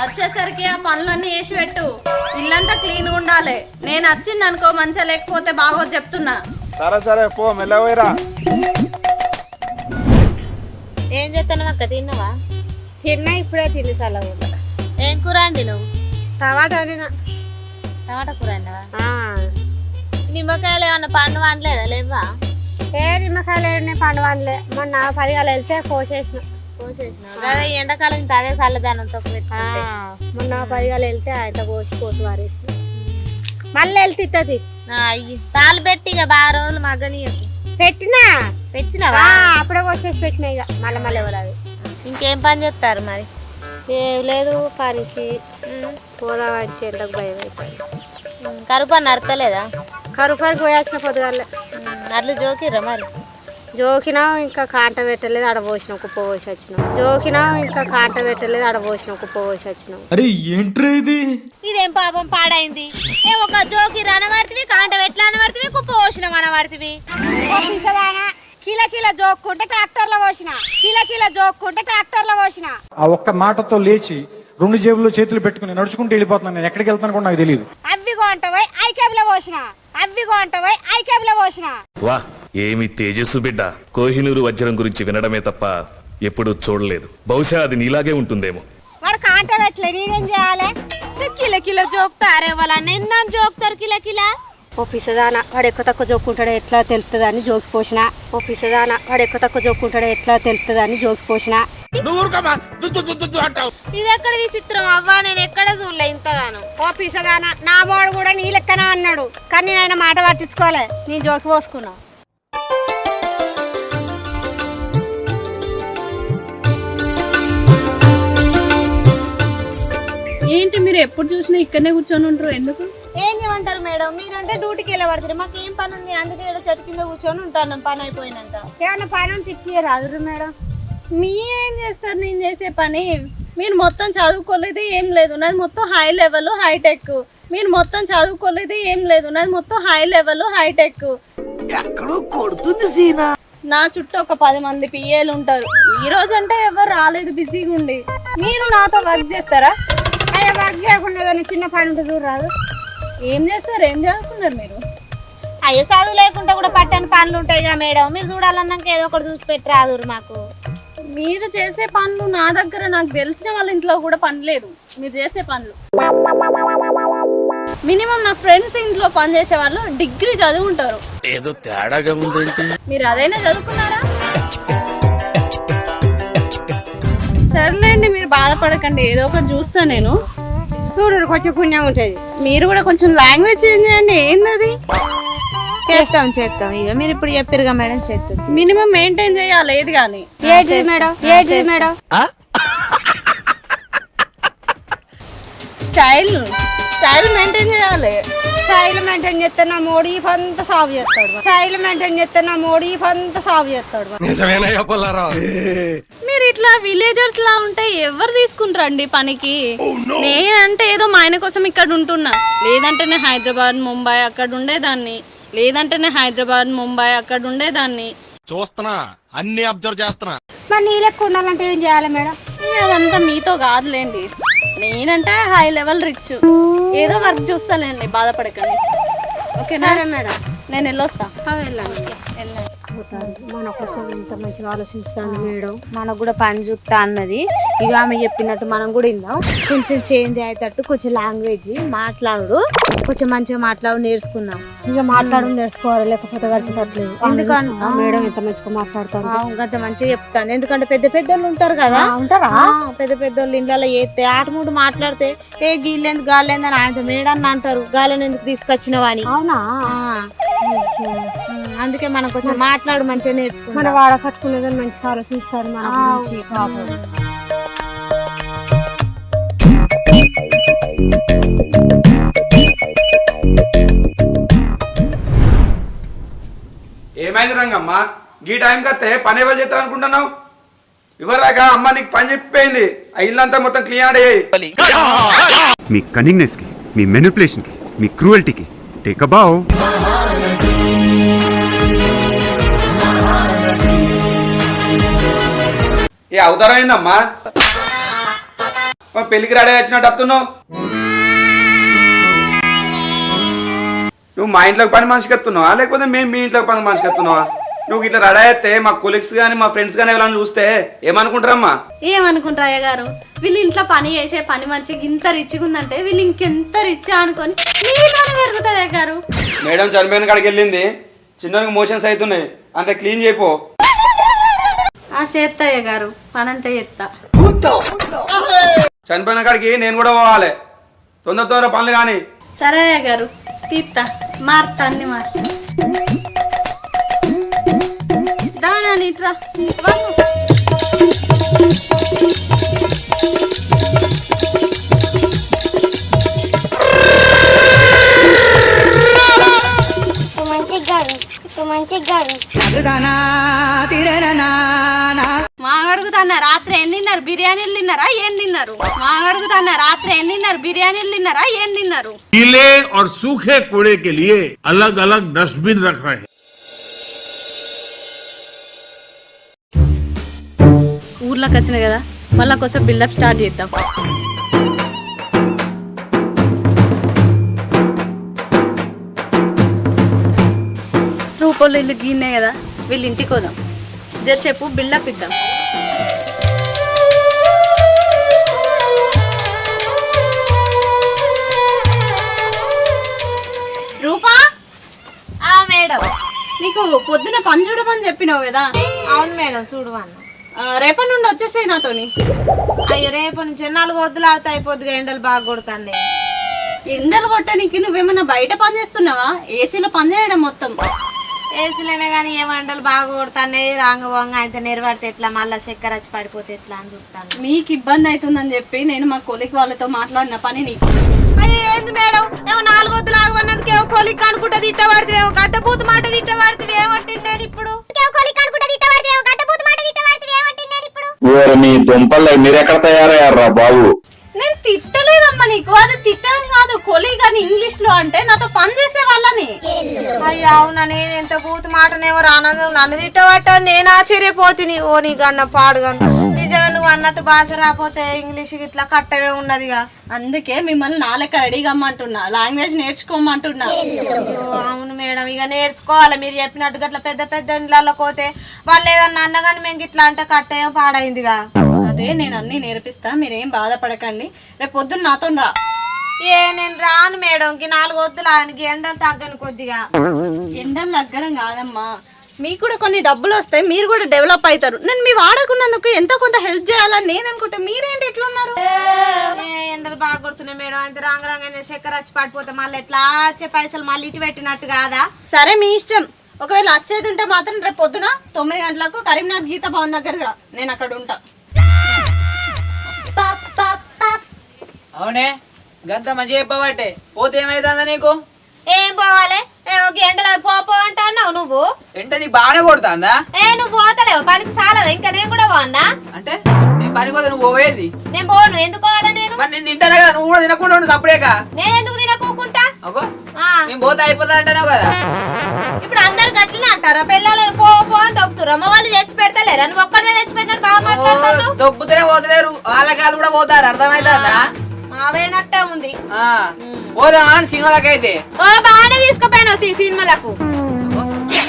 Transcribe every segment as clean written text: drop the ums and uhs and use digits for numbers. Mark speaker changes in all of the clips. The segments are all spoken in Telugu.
Speaker 1: వచ్చేసరికి ఆ పనులన్నీ వేసి పెట్టు. ఇల్లంతా క్లీన్ ఉండాలి. నేను వచ్చింది అనుకో మంచిగా లేకపోతే బాగోదు చెప్తున్నా.
Speaker 2: సరే సరే పో మెల్లవేరా.
Speaker 3: ఏం చేస్తాను అక్క? తిన్నావా?
Speaker 4: తిన్నా, ఇప్పుడే తిని చల్లగా.
Speaker 3: ఏం కూర అండి నువ్వు?
Speaker 4: టమాటా
Speaker 3: టమాటా కూర అన్నావా? నిమ్మకాయలు ఏమన్నా పండు అనలేదా? లేవా?
Speaker 4: ఏ నిమ్మకాయలు పండు వండలే. మొన్న 10 గంటలు వెళ్తే కోసేసిన.
Speaker 3: అదే ఎండాకాలం ఇంత అదే చల్లదానంతో
Speaker 4: మొన్న 10 గంటలు వెళ్తే ఆయన కోసి వారేసిన. మళ్ళీ వెళ్తే ఇస్తుంది.
Speaker 3: తాళ్ళు పెట్టి ఇక బాగా రోజులు మగ్గని
Speaker 4: పెట్టినావా? అప్పుడే కోసేసి పెట్టినా. ఇక మళ్ళీ ఎవరు అవి
Speaker 3: ఇంకేం పని చేస్తారు మరి?
Speaker 4: ఏం లేదు, పనికి పోదామంటే ఎండకు భయం అయిపోయింది.
Speaker 3: కరువు పని నడతలేదా?
Speaker 4: కరువు పనికి పోయాల్సిన పొద్దుగాలే.
Speaker 3: అట్లు జోకిర్రా మరి?
Speaker 4: జోకినాం, ఇంకా కాంట పెట్టలేదు, ఆడబోసిన కుప్ప పోసి వచ్చినాం. జోకినాం, ఇంకా కాంట పెట్టలేదు, ఆడబోసిన కుప్ప పోసి వచ్చినాం.
Speaker 5: అరే ఏంట్రా ఇది?
Speaker 3: ఇదేం పాపం పాడైంది. ఏ ఒక జోకి అనబడితివి, కాంట ఎట్లా అనబడితివి, కుప్ప పోసిన అనబడితివి.
Speaker 4: కిల జోక్కుంటే ట్రాక్టర్లో పోసిన, కిల జోక్కుంటే ట్రాక్టర్లో పోసిన.
Speaker 6: ఆ ఒక్క మాటతో లేచి 2 జేబుల్లో చేతులు పెట్టుకుని నడుచుకుంటూ వెళ్ళిపోతున్నాను. నేను ఎక్కడికి వెళ్తాను కూడా నాకు తెలియదు.
Speaker 4: అవ్విగో అంటవై ఐకేబులో పోసిన, అవ్విగో అంటవై ఐకేబులో పోసిన.
Speaker 7: వా ఏమి తేజస్సు బిడ్డ. కోహినూరు వజ్రం గురించి వినడమే తప్ప ఎప్పుడు చూడలేదు. బహుశా అది నీలాగే ఉంటుందేమో.
Speaker 4: వాడు కాంట పెట్టలే, నేనేం చేయాలి?
Speaker 3: కిల జోక్తారే వాళ్ళ నిన్న జోక్తారు కిల.
Speaker 4: ఓ పిసదానా, వాడు ఎక్కువ తక్కువ జోక్కుంటాడో ఎట్లా తెలుస్తుంది అని జోకి పోసిన. ఓ పిసదానా, వాడు ఎక్కువ తక్కువ జోక్కుంటాడో ఎట్లా తెలుస్తుంది అని జోకి పోసిన.
Speaker 3: ఇది ఎక్కడ విచిత్రం అవ్వా, నేను ఎక్కడ చూడలే ఇంతగాను.
Speaker 4: ఓ పిసదానా, నా వాడు కూడా నీ లెక్కన అన్నాడు, కానీ నేను ఆయన మాట పట్టించుకోలే, నేను జోకి పోసుకున్నా.
Speaker 1: ఏంటి మీరు ఎప్పుడు చూసినా ఇక్కడనే కూర్చొని ఉంటారు? ఎందుకు?
Speaker 3: ఏం చేయమంటారు మేడం, మీరంటే డ్యూటీకి వెళ్ళబడతారు, మాకు ఏం పని ఉంది, అందుకే ఇక్కడ చెట్టు కింద కూర్చొని ఉంటాను పని అయిపోయినంత.
Speaker 4: ఏమన్నా పని తిప్పి రాదు మేడం.
Speaker 1: మీరేం చేస్తారు? నేను చేసే పని మీరు మొత్తం చదువుకోలేదు, ఏం లేదు. నాది మొత్తం హై లెవెల్ హైటెక్. మీరు మొత్తం చదువుకోలేదు, ఏం లేదు. నాది మొత్తం హై లెవెల్ హైటెక్.
Speaker 5: ఎక్కడో కొడుతుంది సీనా.
Speaker 1: నా చుట్టూ ఒక 10 మంది పిఏలు ఉంటారు. ఈ రోజు అంటే ఎవరు రాలేదు, బిజీగా ఉండి. మీరు నాతో వర్క్ చేస్తారా?
Speaker 4: అయ్యా వర్క్ చేయకుండా చిన్న పని ఉంటుంది రాదు.
Speaker 1: ఏం చేస్తారు? ఏం చదువుకున్నారు మీరు?
Speaker 3: అయ్యో చదువు లేకుండా కూడా పట్టని పనులు ఉంటాయిగా మేడం, మీరు చూడాలన్నాక ఏదో ఒకటి చూసి పెట్టి రాదు మాకు.
Speaker 1: మీరు చేసే పనులు నా దగ్గర, నాకు తెలిసిన వాళ్ళ ఇంట్లో కూడా పని లేదు. మీరు చేసే పనులు మినిమం నా ఫ్రెండ్స్ ఇంట్లో పని చేసే వాళ్ళు డిగ్రీ చదువుకుంటారు.
Speaker 7: ఏదో తేడాగా ఉందేంటి?
Speaker 1: మీరు అదైనా చదువుకున్నారా? సర్లేండి, మీరు బాధపడకండి, ఏదో ఒకటి చూస్తా నేను.
Speaker 4: చూడు కొంచెం పుణ్యం ఉంటుంది.
Speaker 1: మీరు కూడా కొంచెం లాంగ్వేజ్ చేంజ్ చేయండి. ఏంటది?
Speaker 3: చేస్తాం ఇక మీరు ఇప్పుడు చెప్పారుగా మేడం, చేస్తాం.
Speaker 1: మినిమం మెయింటైన్ చేయాలి ఏది కానీ.
Speaker 4: ఏంటిది మేడం?
Speaker 1: స్టైల్ మెయింటైన్ చేయాలి.
Speaker 4: స్టైల్ మెయింటైన్ చేస్తే నా మోడీ అంతా సాగు చేస్తాడు. స్టైల్ మెయింటైన్ చేస్తే నా మోడీ అంతా సాగు చేస్తాడు.
Speaker 1: మీరు ఇట్లా విలేజర్స్ లా ఉంటే ఎవరు తీసుకుంటారండి పనికి? నేనంటే ఏదో మా ఆయన కోసం ఇక్కడ ఉంటున్నా, లేదంటే నేను హైదరాబాద్ ముంబై అక్కడ ఉండేదాన్ని.
Speaker 2: చూస్తున్నా, అన్ని అబ్జర్వ్ చేస్తున్నా.
Speaker 4: మరి నీ లెక్క ఉండాలంటే ఏం చేయాలి మేడం?
Speaker 1: అదంతా మీతో కాదులేండి. నేనంటే హై లెవెల్ రిచ్. ఏదో వర్క్ చూస్తానండి, బాధపడకండి. ఓకేనా మేడం? నేను వెళ్ళొస్తా. వెళ్ళండి.
Speaker 4: మన కోసం ఇంత మంచిగా ఆలోచిస్తాను మేడం.
Speaker 3: మనకు కూడా పని చూస్తా అన్నది. ఇక ఆమె చెప్పినట్టు మనం కూడా విందాం. కొంచెం చేంజ్ అయ్యేటట్టు కొంచెం లాంగ్వేజ్ మాట్లాడు, కొంచెం మంచిగా మాట్లాడు నేర్చుకుందాం.
Speaker 4: ఇక మాట్లాడడం నేర్చుకోవాలి, లేకపోతే కలిసినట్లేదు.
Speaker 3: ఎందుకంటే
Speaker 4: మేడం ఎంత మంచిగా మాట్లాడతారు,
Speaker 3: అంత మంచిగా చెప్తాను. ఎందుకంటే పెద్దోళ్ళు ఉంటారు కదా,
Speaker 4: ఉంటారా?
Speaker 3: పెద్దోళ్ళు ఇంట్లో చేస్తే ఆటమూడు మాట్లాడితే ఏ గీళ్ళెందుకు గాలేందని ఆయనతో మేడాన్ని అంటారు, గాలని ఎందుకు తీసుకొచ్చినవని.
Speaker 4: అవునా?
Speaker 3: అందుకే మనం కొంచెం మాట్లాడు మంచిగా నేర్చుకుంటాం.
Speaker 4: మన వాడ కట్టుకునేదని మంచిగా ఆలోచిస్తారు మన గురించి. పాపం
Speaker 8: ఏందమ్మా ఈ టైంకి వస్తే పని ఎవరు చేస్తారు అనుకుంటున్నావు? ఇవరిదాకా అమ్మ నీకు పని చెప్పిపోయింది, ఆ ఇల్లంతా మొత్తం క్లీన్ అయ్యాయి.
Speaker 9: మీ కన్నింగ్నెస్ కి, మీ మెనిపులేషన్ కి, మీ క్రూయల్టీకి టేక్ అ బావ్.
Speaker 8: ఏ అవతారం అయిందమ్మా? పెళ్లికి రెడీ వచ్చినట్టు వస్తున్నావు. నువ్వు మా ఇంట్లోకి పని మనిషికి వస్తున్నావా లేకపోతే మేము మీ ఇంట్లోకి పని మనిషికి వస్తున్నావా? నువ్వు ఇట్లా రెడీ అయితే మా కొలీగ్స్ కానీ మా ఫ్రెండ్స్ కానీ ఎవరైనా చూస్తే ఏమనుకుంటారమ్మా?
Speaker 1: ఏమనుకుంటారు అయ్య గారు, వీళ్ళు ఇంట్లో పని చేసే పని మనిషికి ఇంత రిచ్గా ఉందంటే వీళ్ళు ఇంకెంత రిచ్ అనుకొని మీలోనే పెరుగుతుంది అయ్య గారు.
Speaker 8: మేడం చనిపోయిన కాడికి వెళ్ళింది, చిన్నకి మోషన్స్ అవుతున్నాయి, అంత క్లీన్ చేయిపో.
Speaker 1: ఆ చేత్తా అయ్య గారు, పనంతా చేస్తా.
Speaker 8: చనిపోయిన కాడికి నేను కూడా పోవాలి, తొందర పనులు కానీ.
Speaker 1: సరే అయ్య గారు, తీస్తా, మారుతా, అన్ని మారుతా. దానా నీట్రా మాగడుగుతాన్న రాత్రి ఏం తిన్నారు? బిర్యానీలు తిన్నారా ఏం తిన్నారు? మాగడుగుతాన్న రాత్రి ఏం తిన్నారు? బిర్యానీలు తిన్నారా ఏం తిన్నారు?
Speaker 5: गीले और सूखे कूड़े के लिए अलग अलग डस्टबिन रख रहे हैं.
Speaker 1: ఊర్లోకి వచ్చిన కదా, మళ్ళా కొంచెం బిల్డప్ స్టార్ట్ చేద్దాం. రూపాయలు ఇల్లు గీనే కదా, వీళ్ళ ఇంటికి పోదాం, జరసేపు బిల్డప్ ఇద్దాం. రూపా, మేడం నీకు పొద్దున పని చూడమని చెప్పినావు కదా?
Speaker 3: అవును మేడం, చూడవన్న.
Speaker 1: రేపటి నుండి వచ్చేసాయి నాతోని.
Speaker 3: అయ్యో రేపు నుంచి 4 వద్దులు అవుతాయి, అయిపోద్దిగా ఎండలు బాగా కొడుతాండి.
Speaker 1: ఎండలు కొట్టడానికి నువ్వేమన్నా బయట పని చేస్తున్నావా? ఏసీలో పని చేయడం మొత్తం.
Speaker 3: ఏసీలోనే కానీ ఏమో ఎండలు బాగా కొడుతాయి, రాంగ వంగ అయితే నెరవడితే ఎట్లా, మళ్ళీ చక్కెర వచ్చి పడిపోతే ఎట్లా అని చూస్తాను.
Speaker 1: మీకు ఇబ్బంది అవుతుందని చెప్పి నేను మా కొలిక్ వాళ్ళతో మాట్లాడిన పని నీకు.
Speaker 3: అయ్యో ఏంది మేడం, ఏమో 4 వద్దులు ఆగమన్నదికి ఏమో కొలిక్ అనుకుంటా తిట్ట పడుతుంది, గద్దపూత మాట తిట్ట పడుతుంది. ఏమంటుంది నేను ఇప్పుడు?
Speaker 10: మీ దుంపల్లో మీరెక్కడ తయారయ్యారా బాబు?
Speaker 1: నేను తిట్టలేదమ్మా నీకు, అది తిట్టడం కాదు. కొలీగ్ అని ఇంగ్లీష్ లో అంటే నాతో పని చేసే వాళ్ళని.
Speaker 3: అయ్యో అవునా, నేను ఎంత పూత మాటనేమో రానదు, నన్ను తిట్టబట్ట నేను ఆశ్చర్యపోతుంది. ఓ నీ గన్న పాడుగా, నిజంగా నువ్వు అన్నట్టు భాష రాకపోతే ఇంగ్లీష్ ఇట్లా కట్టమే ఉన్నదిగా.
Speaker 1: అందుకే మిమ్మల్ని నాలక రెడీగా అమ్మంటున్నా, లాంగ్వేజ్ నేర్చుకోమంటున్నా.
Speaker 3: అవును మేడం, ఇక నేర్చుకోవాలి. మీరు చెప్పినట్టు అట్లా పెద్ద పెద్ద ఇండ్లలో పోతే వాళ్ళు ఏదన్నా అన్నగాని మేము ఇట్లా అంటే కట్టేమో పాడైందిగా.
Speaker 1: అదే నేను అన్ని నేర్పిస్తా, మీరేం బాధపడకండి. రేపు పొద్దున్న నాతో రా.
Speaker 3: నేను రాను మేడం, 4 వద్దులు ఆయనకి ఎండలు తగ్గను కొద్దిగా.
Speaker 1: ఎండలు తగ్గడం కాదమ్మా, మీకు కూడా కొన్ని డబ్బులు వస్తాయి, మీరు కూడా డెవలప్ అవుతారు. నేను మీ వాడకున్నందుకు ఎంతో కొంత హెల్ప్ చేయాలని నేను అనుకుంటా. మీరేంటి ఎట్లున్నారు?
Speaker 3: ఎండలు బాగా కొడుతున్నాయి మేడం, అంత రాంగ రాంగ చక్కెర వచ్చి పడిపోతే మళ్ళీ ఎట్లా వచ్చే పైసలు మళ్ళీ ఇటు పెట్టినట్టు కాదా?
Speaker 1: సరే మీ ఇష్టం. ఒకవేళ వచ్చేది ఉంటే మాత్రం రేపు పొద్దున 9 గంటలకు కరీంనగర్ గీతా భవన్ దగ్గర రా, నేను అక్కడ ఉంటా.
Speaker 11: అవునే గంత మంచి చెప్పబట్టే పోతే ఏమైతుందా నీకు?
Speaker 3: ఏం పోవాలి, ఎండలో పో అంటున్నావు నువ్వు.
Speaker 11: ఎంట నీకు బాగానే కొడుతుందా?
Speaker 3: నువ్వు పోతలేవు పనికి సాలదా? ఇంకా నేను కూడా పోన్నా?
Speaker 11: అంటే నేను పని పోతే నువ్వు పోయేది?
Speaker 3: నేను పోను, ఎందుకు పోవాలా? నేను
Speaker 11: మరి నేను తింటాను కదా, నువ్వు కూడా తినకుండా ఉండు సపరేగా.
Speaker 3: నేను ఎందుకు తినకోకుంటా?
Speaker 11: నేను పోతే అయిపోతా అంటావు కదా.
Speaker 3: ఇప్పుడు అందరు గట్లనే అంటారా? పిల్లలు పో అని దొక్కుతారు, అమ్మ వాళ్ళు తెచ్చి పెడతలేరా? నువ్వు ఒక్కడే తెచ్చి పెట్టినట్టు బాగా మాట్లాడతావు.
Speaker 11: దొబ్బుతూనే పోతలేరు, వాళ్ళకాలు కూడా పోతారు, అర్థమైతుందా?
Speaker 3: మావేనట్టే ఉంది.
Speaker 11: పోదామా సినిమాలకైతే?
Speaker 3: బాగానే తీసుకుపోయినావు సినిమాలకు.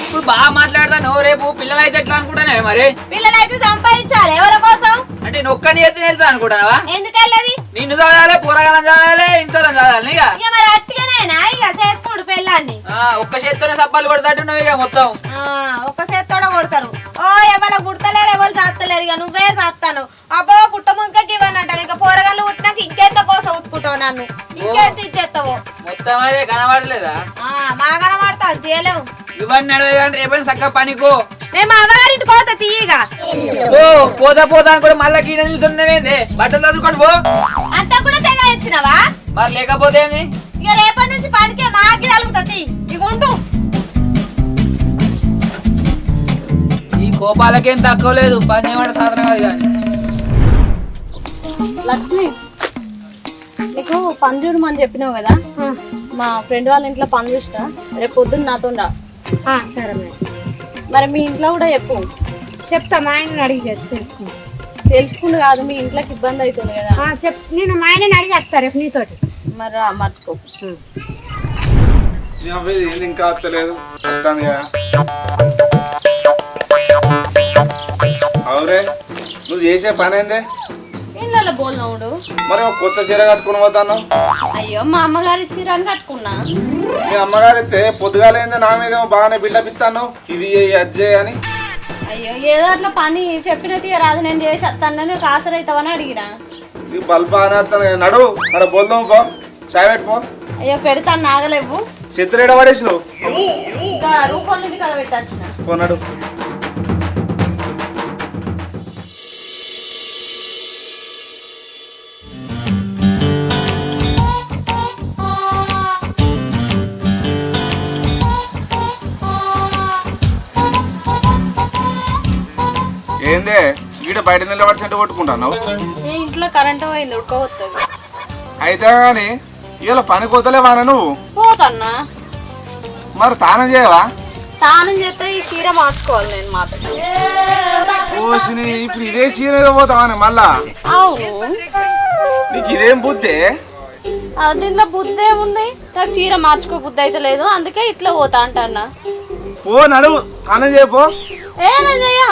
Speaker 11: ఇప్పుడు బాగా మాట్లాడతాను, రేపు పిల్లలు అయితే ఎట్లా అనుకుంటానే? మరి
Speaker 3: పిల్లలైతే సంపాదించాలి, ఎవరి కోసం?
Speaker 11: అంటే నొక్కని ఎత్తుని వెళ్తా అనుకుంటావా?
Speaker 3: ఎందుకు వెళ్ళది?
Speaker 11: నిన్ను చదవాలి, పూరగానం చదవాలి, ఇంట్లో చదవాలి.
Speaker 3: ఇక మరి అట్టుగానేనా ఇక చేసుకోడు పెళ్ళాన్ని?
Speaker 11: ఒక్క చేత్తోనే సప్పాలు కొడతాట్టున్నావు ఇక మొత్తం.
Speaker 3: ఒక్క చేత్తోడ కొడతారు. ఎవరు పుడతలేరు, ఎవరు చేస్తలేరు, ఇక నువ్వే చేస్తాను. అబ్బో పుట్ట ముందుకి ఇవ్వని అంటాను. ఇక పోరగాళ్ళు పుట్టినాక ఇంకెంత కోసం ఉంచుకుంటావు నన్ను, ఇంకెంత ఇచ్చేస్తావు?
Speaker 11: మొత్తం అదే కనబడలేదా?
Speaker 3: మా కనబడతా తేలేవు.
Speaker 11: ఇవన్నీ నడవే కానీ రేపైనా చక్కగా పనికో.
Speaker 3: నేను మా అమ్మగారింటి పోతా తీయగా.
Speaker 11: పోతా పోతా కూడా మళ్ళా కీడ నిల్చున్నావేంది? బట్టలు చదువుకోండి పో.
Speaker 3: అంతా కూడా తెగ ఇచ్చినవా?
Speaker 11: మరి లేకపోతే
Speaker 3: ఇక రేపటి నుంచి పనికే మాకి తలుగుతుంది. ఇక ఉండు.
Speaker 11: కోపాలకేం తక్కువ లేదు, పని చేయమంటే సాధన కాదు కానీ.
Speaker 1: లక్ష్మి, నీకు పని చూడమని చెప్పినావు కదా, మా ఫ్రెండ్ వాళ్ళ ఇంట్లో పని చూసినా, రేపు పొద్దున్న నాతో రా.
Speaker 4: సరే మేడం,
Speaker 1: మరి మీ ఇంట్లో కూడా చెప్పు.
Speaker 4: చెప్తా, మా ఆయనని అడిగి తెలుసుకుంటా.
Speaker 1: తెలుసుకుండు కాదు, మీ ఇంట్లోకి ఇబ్బంది అవుతుంది కదా.
Speaker 4: నేను మా ఆయనని అడిగి వస్తా రేపు నీతోటి.
Speaker 1: మరి మర్చిపో.
Speaker 8: ఇంకా వస్తలేదు, అవురే నువ్వు చేసే పని ఏందే?
Speaker 1: ఇళ్ళలో బోల్నవుడు.
Speaker 8: మరి ఒక కొత్త చీర కట్టుకుని పోతాను.
Speaker 1: అయ్యో, మా అమ్మగారి చీరని కట్టుకున్నా.
Speaker 8: మీ అమ్మగారు అయితే పొద్దుగాలేందే నా మీద బాగానే బిల్డప్ ఇస్తాను, ఇది అజ్జే అని.
Speaker 1: అయ్యో, ఏదో అట్లా పని చెప్పిన తీయరాదు, నేను చేసి వస్తాను, నీకు ఆసరైతావని అడిగినా.
Speaker 8: నీకు బల్బ్ బాగానే వస్తాను. నడు అక్కడ బోల్దాం, పో చాయ్ పెట్టుకో.
Speaker 1: అయ్యో, పెడతాను, నాగలేవు.
Speaker 8: చిత్రేడ పడేసి నువ్వు
Speaker 1: ఇంకా రూపాయలు నుంచి కడ పెట్టాల్సిన
Speaker 8: కొన్నాడు. ఏందే గీడ బయట నిలబడి సెంటు కొట్టుకుంటాను.
Speaker 1: ఏ ఇంట్లో కరెంట్ పోయింది, ఉడకపోతుంది.
Speaker 8: అయితే కానీ ఇలా పని కోతలేవానా నువ్వు?
Speaker 1: పోతన్నా.
Speaker 8: మరి తానం చేయవా?
Speaker 1: తానం చేస్తే ఈ చీర మార్చుకోవాలి నేను మాట.
Speaker 8: ఓసిని ఇప్పుడు ఇదే చీర పోతావని మళ్ళా?
Speaker 1: అవును.
Speaker 8: నీకు ఇదేం బుద్ధి?
Speaker 1: దీంట్లో బుద్ధి ఏముంది? నాకు చీర మార్చుకో బుద్ధి అయితే లేదు, అందుకే ఇట్లా పోతా అంటన్నా.
Speaker 8: పో నడువు, తానం చేయపో.
Speaker 1: ఏమేం చెయ్య.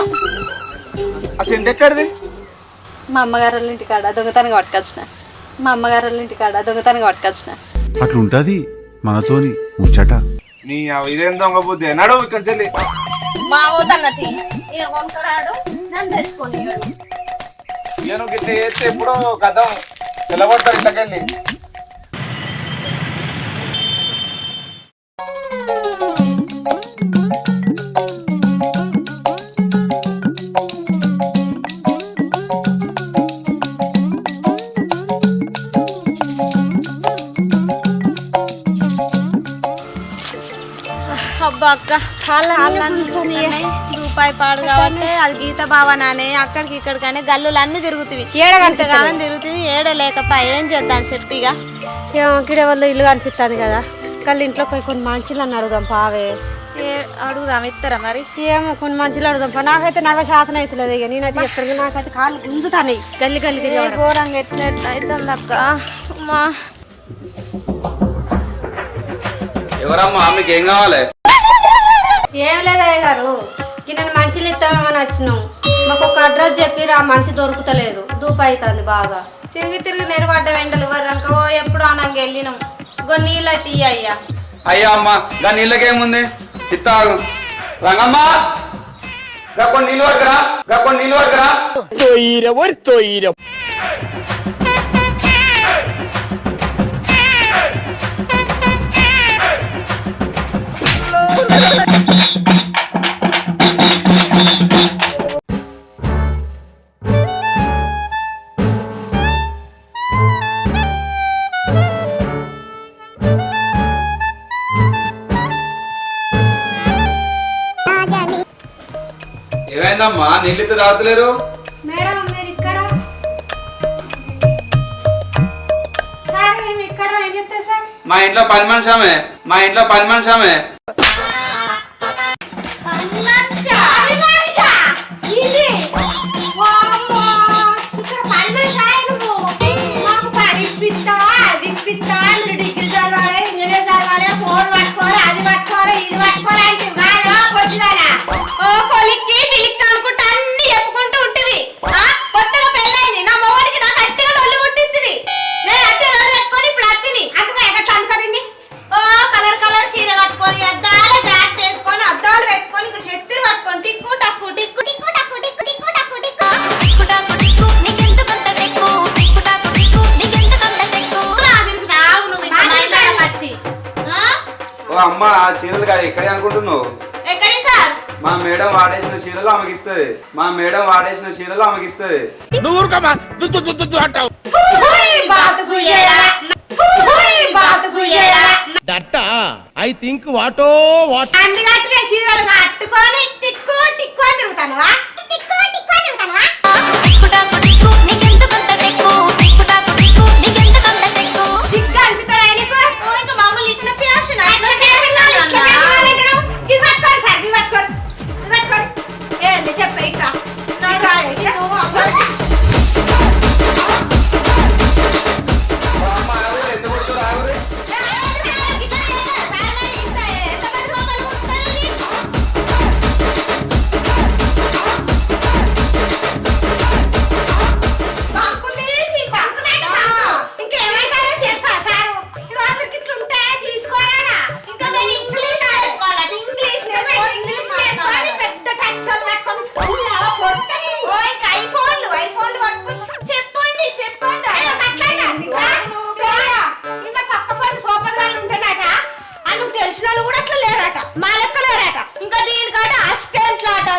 Speaker 8: ఆ సెంట్ ఎక్కడిది?
Speaker 1: మా అమ్మగారు ఇంటికాడ దొంగతనంగా పట్టుకొచ్చిన.
Speaker 9: అట్లుంటది మనతోని ముచ్చట.
Speaker 8: నీ ఇదేం దొంగ బుద్ధి? నడువు ఇక్కడ చెల్లి.
Speaker 1: మా వద్దన్నది ఇక కొనుక్కరాడు, నన్ను తెచ్చుకొని.
Speaker 8: నేను గిట్ల చేస్తే ఎప్పుడో గతం నిలబడతారు ఇంతకెళ్ళి.
Speaker 3: అబ్బా అక్క, రూపాయి పాడు కాబట్టి అది గీత బావనానే అక్కడికి ఇక్కడికనే గల్లులు అన్ని తిరుగుతుంది. ఏడగంటకాలం తిరుగుతుంది, ఏడలేకపా ఏం చేద్దాం చెప్పిగా.
Speaker 4: గిడ వల్ల ఇల్లు కనిపిస్తుంది కదా, కళ్ళు ఇంట్లో పోయి కొన్ని మంచిలు అని అడుగుదాం పావే.
Speaker 3: అడుగుదాం, ఇస్తారా మరి?
Speaker 4: ఏమో కొన్ని మంచిలు అడుగుదాం పా. నాకైతే నడవ శాతం అవుతలేదు. ఇక నేనైతే చెప్తాను, నాకైతే కాళ్ళు గుంజుతాను గల్లి గల్లి
Speaker 3: ఘోరంగా ఎట్లా అవుతుంది అక్క. అమ్మా,
Speaker 8: ఎవరమ్మా మీకు ఏం కావాలి?
Speaker 4: ఏం లేదయ్య గారు, నేను మంచిలు ఇస్తామని వచ్చినాం. మాకు ఒక అడ్రస్ చెప్పి ఆ మనిషి దొరుకుతలేదు, దూపు అవుతుంది బాగా.
Speaker 3: తిరిగి తిరిగి నెరవడ్డ వెంటలు వరకు ఎప్పుడు అనంగా వెళ్ళినాం. కొన్ని నీళ్ళు అయితే అయ్యా.
Speaker 8: అయ్యా అమ్మ, గా నీళ్ళకేముంది ఇత్తాగు. రంగమ్మా, గా కొన్ని నీళ్ళు పట్టుకురా. ఏమైందమ్మా, నీళ్ళు ఇస్తే తాగుతలేరు?
Speaker 4: మేడం మీరు ఇక్కడ ఏం చెప్తారు సార్?
Speaker 8: మా ఇంట్లో పని మనిషి ఆమె. అమ్మ ఆ చీరలు కాదు ఎక్కడే అనుకుంటున్నావు? మా మేడం వాడేసిన చీరలు ఆమెకి ఇస్తుంది.
Speaker 2: ఐ థింక్ వాటో వాట్
Speaker 3: అందుకట్లే చీరలు కట్టుకొని టిక్కు టిక్కు తిరుగుతానువా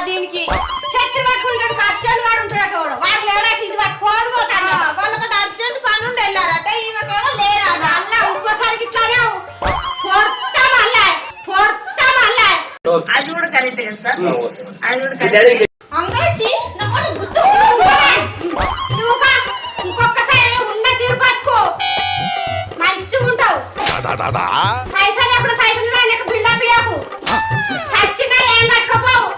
Speaker 3: దీనికి శక్తి పట్టుకుంటాడు కష్టాలు వాడు ఉంటాడు వాడు లేడట ఇది పట్టుకోదు వాళ్ళకి అర్జెంట్ పని ఉండి వెళ్ళారట ఈమెకేమో లేదట అన్న ఒక్కసారికి ఇట్లానే అది కూడా కరెక్ట్ కదా సార్ అది కూడా కరెక్ట్ అంగడి ఇంకొకసారి ఉన్న తీరు పట్టుకో మంచిగా ఉంటావు పైసలు ఎప్పుడు పైసలు నాకు బిల్డప్ ఇవ్వకు సచ్చిన ఏం పట్టుకోపోవు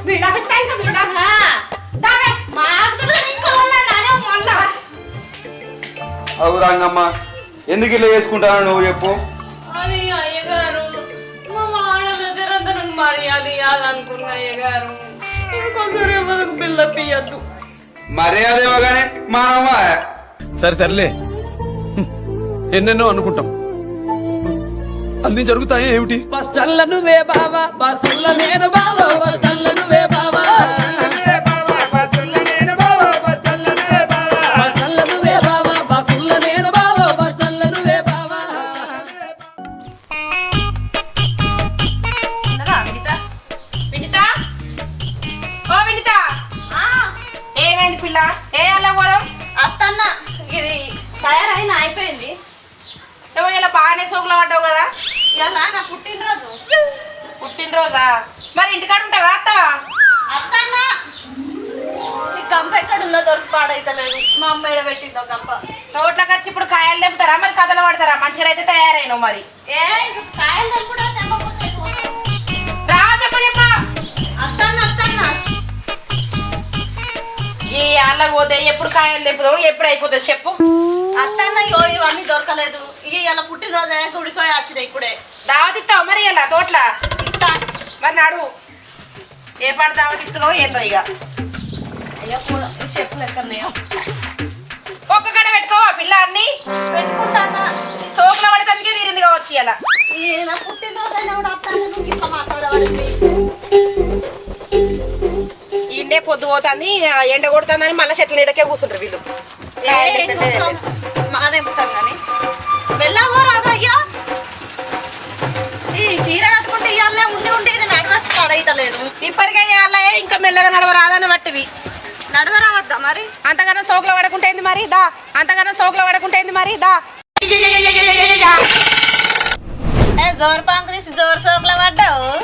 Speaker 3: బిల్డప్ ఇస్తా ఇంకా బిల్డప్ దావే మా
Speaker 8: అవు రంగమ్మ ఎందుకు ఇట్లా చేసుకుంటాను నువ్వు చెప్పు
Speaker 3: అని అయ్యగారు మా వాడ దగ్గర నన్ను మర్యాద ఇవ్వాలనుకున్న అయ్యగారు ఇంకోసారి ఎవరికి బిల్డప్ ఇవ్వద్దు
Speaker 8: మర్యాద ఇవ్వగానే మా అమ్మ
Speaker 2: సరే తరలే ఎన్నెన్నో అనుకుంటాం అన్ని జరుగుతాయి ఏమిటి
Speaker 11: బస్టల్ల నువ్వే బావా బస్సుల నేను బావా బస్టల్ల నువ్వే బావా బస్టల్ల నేను బావా బస్టల్ల నువ్వే బావా బస్సుల నేను బావా బస్టల్ల నువ్వే బావా
Speaker 3: ఏమైంది పిల్ల ఏ అలా పోదాం
Speaker 1: అత్తన్న ఇది తయారైన అయిపోయింది
Speaker 3: ఏమో ఇలా బాగానే సోకులు పడ్డావు కదా
Speaker 1: ఇలా నా పుట్టినరోజు
Speaker 3: పుట్టినరోజా మరి ఇంటికాడ ఉంటావా అత్తవా
Speaker 1: అత్తన్న ఈ గంప ఎక్కడ ఉందో దొరికి పాడైతలేదు మా అమ్మ ఏడ పెట్టిందో గంప
Speaker 3: తోటలోకి వచ్చి ఇప్పుడు కాయలు తెంపుతారా మరి కథలు పడతారా మంచిగా అయితే తయారైనావు మరి
Speaker 1: ఏ కాయలు తెంపుడా తెంపకపోతే
Speaker 3: రా చెప్ప
Speaker 1: అత్తన్న
Speaker 3: ఈ అల్లకి పోతే ఎప్పుడు కాయలు తెంపుదాం ఎప్పుడు అయిపోతుంది చెప్పు
Speaker 1: అత్తన్న ఇవన్నీ దొరకలేదు ఇక ఇలా పుట్టినరోజు గుడికోయి వచ్చినాయి ఇప్పుడే
Speaker 3: దావత్ ఇస్తావు మరి ఇలా తోట్ల
Speaker 1: ఇస్తా
Speaker 3: మరి నడువు ఏ పాట దావత్ ఇస్తుందో ఏందో ఇక
Speaker 1: అయ్యో చెప్పులు ఎక్కడున్నాయో
Speaker 3: ఒక్క కడ పెట్టుకోవా పిల్ల అన్ని
Speaker 1: పెట్టుకుంటానా
Speaker 3: సోకుల పడతానికే తీరింది కావచ్చు ఇలా
Speaker 1: నా పుట్టినరోజు అయినా కూడా అత్తన్న నువ్వు ఇంత మాట్లాడవాలి
Speaker 3: ఇండే పొద్దు పోతుంది ఎండ కొడుతుందని మళ్ళీ చెట్ల నీడకే కూర్చుంటారు వీళ్ళు
Speaker 1: మాదేముతాం కానీ వెళ్ళావో రాదయ్యా ఈ చీర కట్టుకుంటే ఇవాళ ఉండి ఇది నడవచ్చు పడైతలేదు
Speaker 3: ఇప్పటికే ఇవాళ ఇంకా మెల్లగా నడవ రాదని బట్టివి
Speaker 1: నడవ రావద్దా మరి
Speaker 3: అంతగానో సోకుల పడకుంటేంది మరి దా అంతగానో సోకుల పడకుంటేంది మరి దా
Speaker 1: జోరు పాంకు తీసి జోరు సోకుల పడ్డావు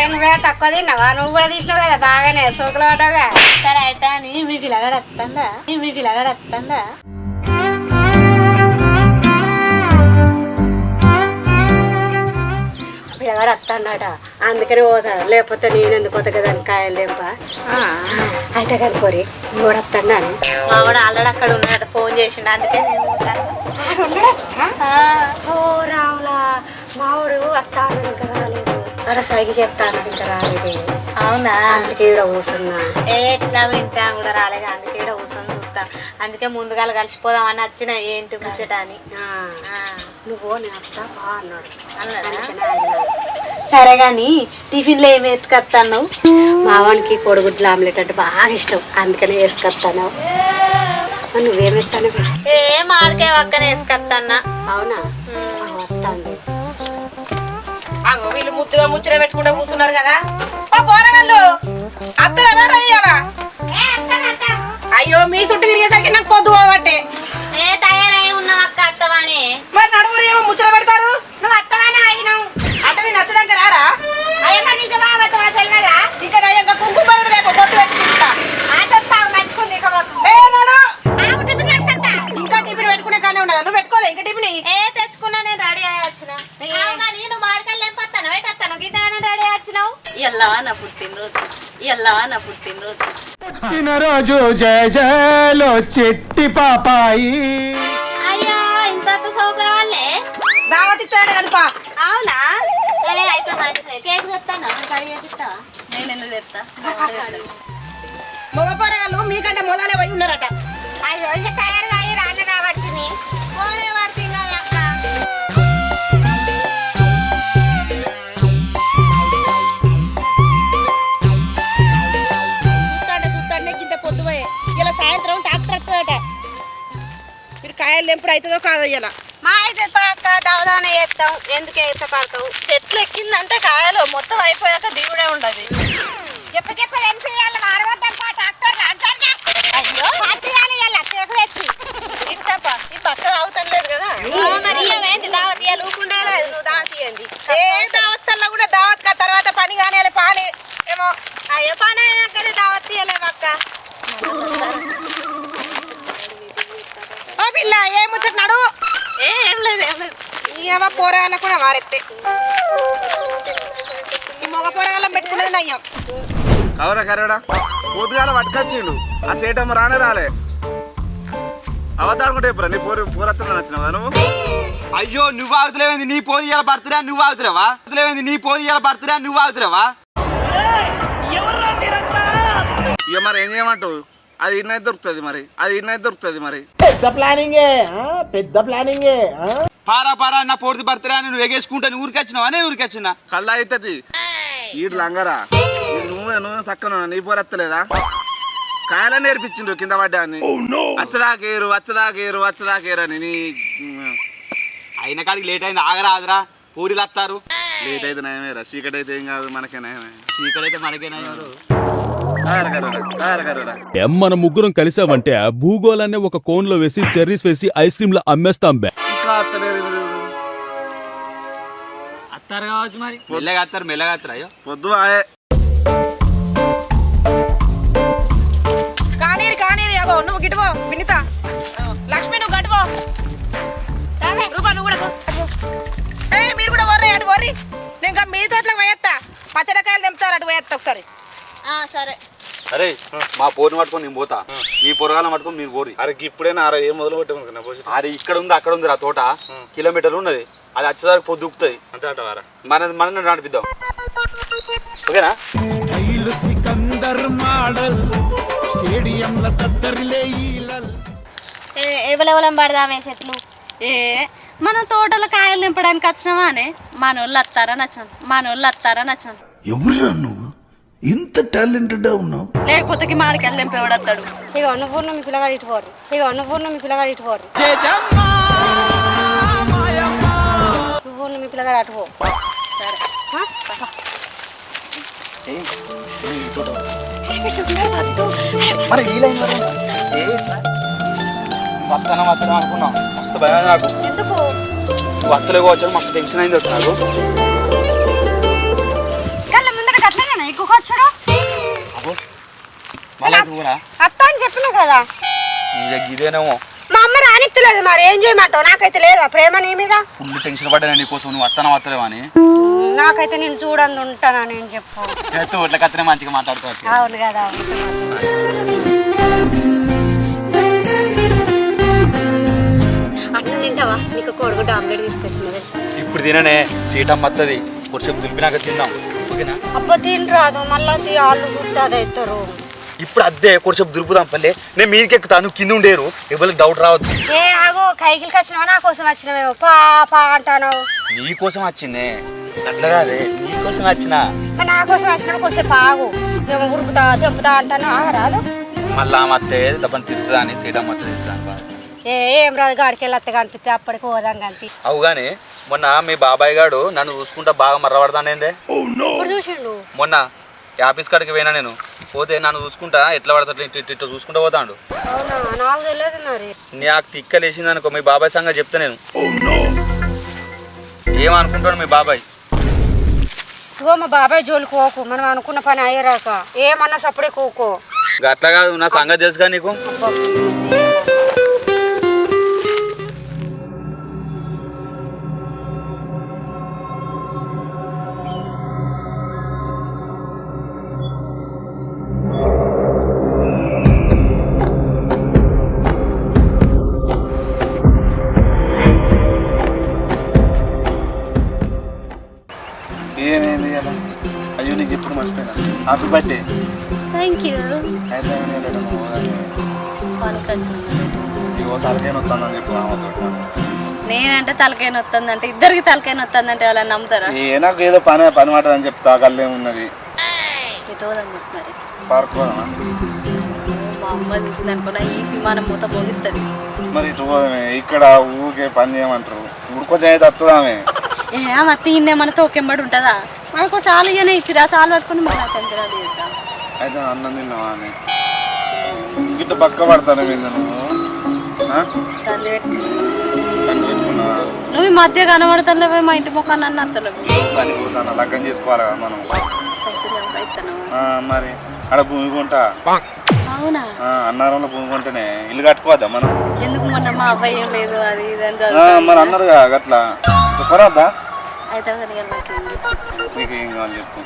Speaker 4: నువ్వే తక్కువ తిన్నావా నువ్వు కూడా తీసినావు కదా బాగానే సోకులు పడ్డావుగా
Speaker 1: సరే అయితే అని మీ పిల్లగాడు వస్తుందా
Speaker 4: పిల్లగాడు వస్తాడట అందుకని పోతాడు లేకపోతే నేను ఎందుకు కొత్త కదా కాయలు తెంప అయితే కనుకోరి నువ్వు కూడా వస్తాడు అని
Speaker 1: మా వాడు ఆల్రెడీ అక్కడ ఉన్నాడు ఫోన్ చేసిండు అందుకే
Speaker 4: ఓ రావులా మావుడు వస్తాను ఇంకా రాలేదు అక్కడ సైకి చెప్తాను ఇంకా రాలేదు
Speaker 1: అవునా
Speaker 4: అందుకే ఇక్కడ కూర్చున్నా
Speaker 1: ఎట్లా వింటా కూడా రాలేదు అందుకే ఇక్కడ కూర్చొని చూస్తా అందుకే ముందుగా కలిసిపోదామని వచ్చిన ఏంటి ముచ్చట అని
Speaker 4: నువ్వు నేను వస్తా బా అన్నాడు
Speaker 1: అన్నాడా
Speaker 4: సరే గాని టిఫిన్లో ఏమి ఎత్తుకొస్తాను మావానికి కోడిగుడ్ల ఆమ్లెట్ అంటే బాగా ఇష్టం అందుకనే వేసుకొస్తాను నువ్వేమెత్తాను
Speaker 1: ఏ మాడికాయ వక్కనే వేసుకొస్తాన్నా
Speaker 4: అవునా వస్తాను
Speaker 3: అగో వీళ్ళు ముద్దుగా ముచ్చట పెట్టుకుంటూ కూర్చున్నారు కదా పోరగాళ్ళు అత్తరా రయ్యాలా అయ్యో మీ చుట్టూ తిరిగేసరికి నాకు పొద్దు పోవట్టే
Speaker 1: ఏ తయారై ఉన్నావు అక్క అత్తవాని
Speaker 3: మరి నడువురు ఏమో ముచ్చట పెడతారు
Speaker 4: నువ్వు వస్తావని అయినావు
Speaker 3: అంటే నేను నచ్చదాక రారా
Speaker 4: అయ్యమ్మ నిజమా
Speaker 1: ఎలా నా పుట్టినరోజు, ఎలా నా పుట్టినరోజు.
Speaker 6: పుట్టినరోజు జయ జయలో చెట్టి పాపాయి.
Speaker 3: అయ్యో ఇంత సోకుల వాళ్ళే దావత్ ఇస్తాడు కనుప. అవునా అయితే మంచిది. కేక్ తెస్తాను కడిగేసిస్తా.
Speaker 1: నేను ఎందుకు తెస్తా?
Speaker 3: మగ పొరగాళ్ళు మీకంటే మొదలే పోయి ఉన్నారట. అయ్యో ఇక తయారుగా అయ్యి రాను కాబట్టి పోనే పడుతుంది కదా అక్క. చూస్తాడే ఇంత పొద్దుపోయే ఇలా సాయంత్రం ట్రాక్టర్ వస్తుందట. మీరు కాయలు ఎప్పుడు అవుతుందో కాదో ఇలా మా అయితే అక్క దవదానే చేస్తాం. ఎందుకే ఇష్టపడతావు?
Speaker 1: చెట్లు ఎక్కిందంటే కాయలు మొత్తం అయిపోయాక దిగుడే ఉండదు.
Speaker 3: అయ్యో తెచ్చి
Speaker 1: ఇష్టప ఈ పక్క అవుతలేదు కదా.
Speaker 3: మరి ఏమైంది దావత్ ఇయ్యాలి ఊకుండే లేదు. నువ్వు దావత్ ఇయ్యండి. ఏ దావత్ సల్ల కూడా దావత్ కా తర్వాత పని కానీ పాని ఏమో అయ్యో పని అయినాకనే దావత్ ఇయ్యలేవు అక్క. ఓ పిల్ల ఏం ముచ్చట్నాడు?
Speaker 1: ఏం లేదు ఏం లేదు.
Speaker 3: ఏమో పోరగాళ్ళ కూడా మారెత్తే ఈ మగ పోరగాళ్ళం పెట్టుకునేది నయ్యం.
Speaker 8: కవరా కరడా పొద్దుగాల పట్టుకొచ్చిండు ఆ సేటమ్మ రానే రాలే. అవతాడుకుంటే ఎప్పుడు నీ పూరత్తులు నచ్చినావా నువ్వు? అయ్యో నువ్వు ఆగుతులేవేంది? నీ పోరు ఇయ్యాల పడుతురా నువ్వు ఆగుతులేవా? నీ పోరు ఇయ్యాల పడుతురా నువ్వు ఆగుతులేవా? ఇక మరి ఏం చేయమంటావు? అది ఇన్నైతే దొరుకుతుంది మరి
Speaker 11: పెద్ద ప్లానింగే
Speaker 8: పారా నా పోటీ పడుతురా నువ్వు ఎగేసుకుంటా. నువ్వు ఊరికొచ్చినావా? నేను ఊరికొచ్చినా కల్లా అవుతుంది. ఈడు లంగరా నువ్వు సక్కను నీ పోరెత్తలేదా? కాయలని నేర్పించిండు కింద పడ్డా అని. వచ్చదాకేరు అని నీ అయిన కాడికి లేట్ అయింది. ఆగరాదురా పూరీలు వస్తారు. లేట్ అయితే నయమేరా. చీకటి అయితే ఏం కాదు మనకే నయమే. చీకటి అయితే మనకే నయమే.
Speaker 7: మన ముగ్గురం కలిసావంటే భూగోళాన్ని ఒక కోన్లో వేసి చెర్రీస్ వేసి ఐస్ క్రీమ్ లో అమ్మేస్తాం బే.
Speaker 8: ఇంకా అత్తారు కావచ్చు మరి. మెల్లగా అత్తారు అయ్యో పొద్దు ఆయే
Speaker 3: కానీరి అగో నువ్వు గిట్టువో వినిత లక్ష్మి నువ్వు గట్టువో రూపా నువ్వు కూడా మీరు కూడా వర్రీ అటు వర్రీ. నేను ఇంకా మీ తోటలోకి పోయేస్తా. పచ్చడికాయలు తెంపుతారు అటు పోయేస్తా ఒకసారి.
Speaker 1: సరే
Speaker 8: అరే మా పోరుని పట్టుకొని నేను పోతా. ఈ పొరగాలను పట్టుకొని మీరు పోరి. అరే ఇప్పుడైనా అరే ఏం మొదలు పెట్టే అరే ఇక్కడ ఉంది అక్కడ ఉంది. ఆ తోట కిలోమీటర్లు ఉన్నది. అది వచ్చేదానికి పొద్దు దుక్కుతుంది అంతే అంటారా? మన నడిపిద్దాం ఓకేనా?
Speaker 3: ఎవరెవరం పడదామే చెట్లు.
Speaker 1: మనం తోటల కాయలు నింపడానికి వచ్చినావా అని మనోళ్ళు వస్తారా నచ్చాను.
Speaker 5: ఎవరురా నువ్వు ఇంత టాలెంటెడ్ ఉన్నావు?
Speaker 1: లేకపోతే మాడికాయలు నింపేవాడు వస్తాడు.
Speaker 4: ఇక నువ్వు మీ పిల్లగాడు ఇటు పోరు. నువ్వు మీ పిల్లగాడు అటు పో.
Speaker 8: మరి వస్తాను అనుకున్నాం. మస్తు భయం నాకు. నువ్వు వస్తలే వచ్చాడు. మస్తు టెన్షన్ అయింది వచ్చి నాకు.
Speaker 4: అత్త అని చెప్పిన కదా.
Speaker 8: ఇదేనేమో
Speaker 4: మా అమ్మ రానిత్తలేదు. మరి ఏం చేయమంటావు? నాకైతే లేదా ప్రేమ నీ మీద.
Speaker 8: ఫుల్ టెన్షన్ పడ్డా నీకోసం. నువ్వు వస్తలేవా అని.
Speaker 4: నాకైతే నేను చూడండి ఉంటానా నేను చెప్పు.
Speaker 8: ఇట్లా కత్తనే మంచిగా మాట్లాడుకోవచ్చు.
Speaker 4: అవును కదా. అట్లా తింటావా? నీకు కోడిగుడ్డు ఆమ్లెట్ తీసుకొచ్చిన తెలుసా?
Speaker 8: ఇప్పుడు తిననే సీటమ్మ వస్తుంది. కొంచెం దులిపినాక తిందాం ఓకేనా?
Speaker 4: అబ్బా తినరాదు మళ్ళీ ఆళ్ళు గుర్తాది అవుతారు.
Speaker 8: ఇప్పుడు అద్దే కొంచెం దులుపుదాం పల్లె. నేను మీదకి ఎక్కుతాను. నువ్వు కింద ఉండేరు. ఎవరికి డౌట్ రావద్దు.
Speaker 4: ఏ ఆగో కైకిలికి వచ్చినావా? నా కోసం వచ్చినావేమో పా అంటాను.
Speaker 8: నీ కోసం వచ్చిందే అట్లా కాదే. నీ కోసం వచ్చినా.
Speaker 4: నా కోసం వచ్చినాడు కొద్దిసేపు ఆగు. ఏమో ఉరుకుతా తెంపుతా అంటాను. ఆగరాదు.
Speaker 8: మళ్ళా అత్తే దప్పని తిరుగుతుందా అని సీటమ్మ తిరుగుతాను.
Speaker 4: ఏం రాదు. గాడికి వెళ్ళి అత్త కనిపిస్తే అప్పటికి పోదాం కంటి.
Speaker 8: అవుగానే మొన్న మీ బాబాయ్ గాడు నన్ను చూసుకుంటా బాగా మర్రపడతానేందే.
Speaker 4: ఇప్పుడు చూసిండు.
Speaker 8: మొన్న ఆఫీస్ కాడికి పోయినా నేను. పోతే నన్ను చూసుకుంటా ఎట్లా పడతాడు ఇట్లా చూసుకుంటా పోతాడు.
Speaker 4: అవునా? నాకు తెలియదు మరి.
Speaker 8: నాకు తిక్కలేసింది అనుకో మీ బాబాయ్ సంగతి చెప్తా నేను. ఏమనుకుంటాడు మీ బాబాయ్?
Speaker 4: ఇగో మా బాబాయ్ జోలికి పోకు. మనం అనుకున్న పని అయ్యారాక ఏమన్నా సప్పుడే కూకో.
Speaker 8: అట్లా కాదు నా సంగతి తెలుసుగా నీకు. మర్చిపోయినా హ్యాపీ బర్త్డే.
Speaker 1: Thank you.
Speaker 8: అయితే ఇగో తలకాయ వస్తుందని చెప్పి
Speaker 1: నేనంటే తలకాయ నొత్తుందంటే ఇద్దరికి తలకాయ నొత్తుందంటే వాళ్ళని నమ్ముతారా?
Speaker 8: నాకు ఏదో పని మాటదని చెప్తా కళ్ళే ఉన్నది
Speaker 1: ఎటోదని చెప్తున్నారు.
Speaker 8: పార్క్
Speaker 1: మా అమ్మ చూసింది అనుకున్నా ఈ విమానం మూత మోగిస్తుంది.
Speaker 8: మరి ఇటు పోదామే ఇక్కడ ఊరికే పని చేయమంటారు ఉడుకొచ్చి అయితే వస్తుందామే.
Speaker 1: మత్తి ఇన్నే మన తోకెంబడి ఉంటుందా? మనకు చాలు ఇవన్నీ ఇచ్చిరా చాలు పట్టుకుని మన తెంపరాదు చేద్దాం.
Speaker 8: అయితే అన్నం తిన్నావా అని గిట్ట పక్క పడతాను మీద
Speaker 1: తల్లి నువ్వు ఈ మధ్య కనబడతలేవే మా ఇంటి ముఖాన్ని అన్న అత్తలేవు.
Speaker 8: పని పోతాను లగ్గం చేసుకోవాలి కదా మనం. మరి ఆడ భూమి కొంటా.
Speaker 1: అవునా?
Speaker 8: అన్నారంలో భూమి కొంటేనే ఇల్లు కట్టుకోవద్దా మనం?
Speaker 1: ఎందుకు మొన్న మా అబ్బాయి ఏం లేదు అది ఇది
Speaker 8: మరి అన్నారు అట్లా కొరద్దా?
Speaker 1: అయితే
Speaker 8: నీకు ఏం కావాలి చెప్పు.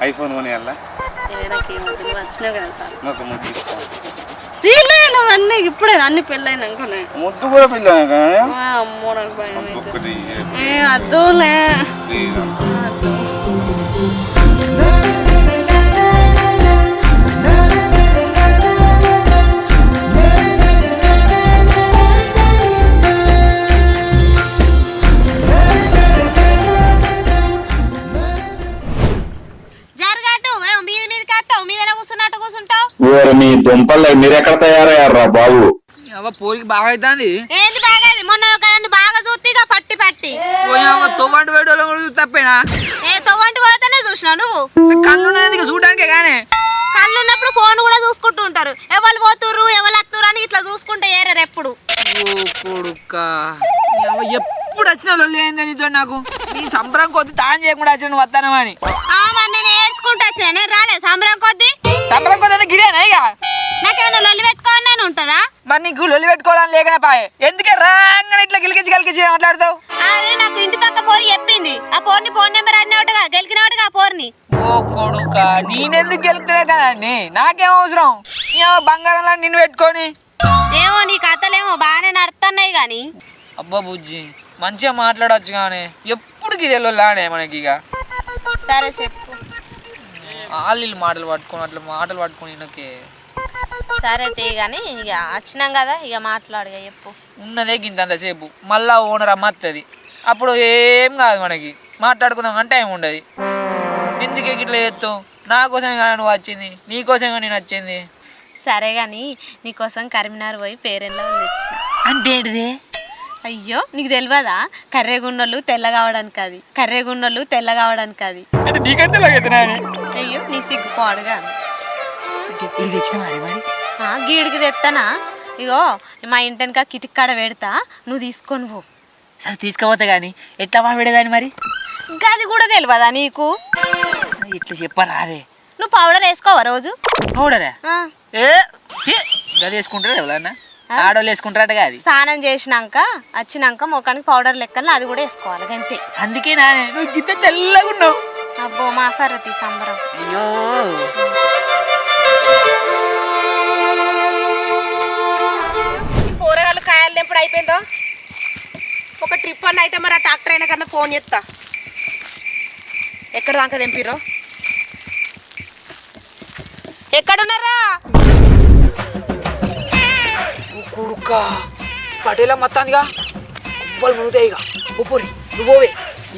Speaker 8: ఐఫోన్ కొనియాలా?
Speaker 1: వచ్చినావు కదా సార్
Speaker 8: మాకు ముద్దు తీసుకో.
Speaker 1: నువ్వు అన్నీ ఇప్పుడే అన్ని పెళ్ళైనాకనే
Speaker 8: ముద్దు కూడా పిల్ల
Speaker 1: అమ్మో నాకు భయం అద్దులే.
Speaker 10: మీ దుంపలు మీరెక్కడ తయారయ్యారా బాబు?
Speaker 11: పోరికి బాగా అవుతుంది.
Speaker 3: ఏంది బాగా? మొన్న బాగా చూస్తే పట్టి పట్టి
Speaker 11: తొవ్వంటి వేయడం తప్పేనా?
Speaker 3: తొవ్వంటి పోతేనే చూసినావు నువ్వు.
Speaker 11: కళ్ళు చూడడానికే కానీ
Speaker 3: కళ్ళు ఉన్నప్పుడు ఫోన్ కూడా చూసుకుంటూ ఉంటారు. ఎవరు పోతుర్రు ఎవరు వస్తుర్రు అని ఇట్లా చూసుకుంటే ఏరారు ఎప్పుడు.
Speaker 11: ఎప్పుడు వచ్చిన లొల్లి అయింది నీతో నాకు. నీ సంబరం కొద్ది తాను చేయకుండా వచ్చిన నువ్వు వస్తానమని.
Speaker 3: నేను ఏడ్చుకుంటూ వచ్చిన. నేను రాలే సంబరం కొద్ది.
Speaker 11: సంబరం కొద్ది గిరేనా ఇక
Speaker 3: నాకేమన్నా లొల్లి పెట్టుకోవాలని ఉంటుందా?
Speaker 11: మరి నీకు లొల్లి పెట్టుకోవాలని లేకనే పాయే. ఎందుకే రాగానే ఇట్లా గిలికిచ్చి మాట్లాడతావు?
Speaker 3: అదే నాకు ఇంటి పక్క పోరి చెప్పింది. ఆ పోర్ని ఫోన్ నెంబర్ అన్నట్టుగా గెలికినట్టుగా ఆ పోర్ని.
Speaker 11: ఓ కొడుక నేనెందుకు గెలుపుతున్నా కదండి, నాకేం అవసరం? బంగారంలా నిన్ను పెట్టుకొని.
Speaker 3: ఏమో నీ కథలేమో బాగానే నడుతున్నాయి గాని.
Speaker 11: అబ్బా బుజ్జి మంచిగా మాట్లాడవచ్చు కానీ ఎప్పుడు గిదెల్లానే మనకి. ఇక
Speaker 3: సరే చెప్పు.
Speaker 11: వాళ్ళు మాటలు పట్టుకొని అట్లా మాటలు పట్టుకొని నాకే.
Speaker 3: సరే తీ గాని ఇక వచ్చినాం కదా ఇక మాట్లాడుగా చెప్పు.
Speaker 11: ఉన్నదే గింతంతసేపు మళ్ళా ఓనర్ అమ్మత్తది. అప్పుడు ఏం కాదు మనకి, మాట్లాడుకుందాం అంటే టైం ఉండదు. ఎందుకే ఇట్లా చేస్తావు? నా కోసమే కానీ నువ్వు వచ్చింది, నీకోసమే నేను వచ్చింది.
Speaker 3: సరే గాని నీకోసం కరీంనగర్ పోయి పేరెంట్లో తెచ్చిన.
Speaker 11: అంటే ఏంటిది?
Speaker 3: అయ్యో నీకు తెలియదా? కర్రెగున్నోళ్ళు తెల్ల కావడానికి అది. కర్రెగున్నోళ్ళు తెల్ల కావడానికి అది.
Speaker 11: అంటే నీకంటే
Speaker 3: అయ్యో నీ సిగ్గుపాడుగా
Speaker 11: తెచ్చిన మరి
Speaker 3: గీడికి తెస్తానా? ఇగో మా ఇంటెనక కిటిక్ కాడ పెడతా, నువ్వు తీసుకొని పో.
Speaker 11: సరే తీసుకుపోతా కానీ ఎట్లా మాట్లాడేదాన్ని మరి?
Speaker 3: గది కూడా తెలియదా నీకు?
Speaker 11: ఇట్లా చెప్పరా అదే.
Speaker 3: నువ్వు పౌడర్ వేసుకోవా రోజు?
Speaker 11: పౌడరా? గది వేసుకుంటారా ఎవరన్నా? ఆడోళ్ళు వేసుకుంటారట. అది
Speaker 3: స్నానం చేసినాక వచ్చినాక ముఖానికి పౌడర్ లెక్కన అది కూడా వేసుకోవాలి అంతే.
Speaker 11: అందుకే నానే నువ్వు గిద్ద తెల్లగా ఉన్నావు.
Speaker 3: అబ్బో మా సరతి సంబరం.
Speaker 11: అయ్యో
Speaker 3: కూరగాయలు కాయలు ఎప్పుడు అయిపోయిందో ఒక ట్రిప్ అన్న అయితే మరి ఆ ట్రాక్టర్ అయినా కన్నా ఫోన్ చేస్తా. ఎక్కడ దాకా తెంపిరో? ఎక్కడున్నారా?
Speaker 11: కొడుక పటేలా మొత్తానిగా ఉప్పలు మునుగుతాయి. ఇక ఉప్పురి నువ్వోవే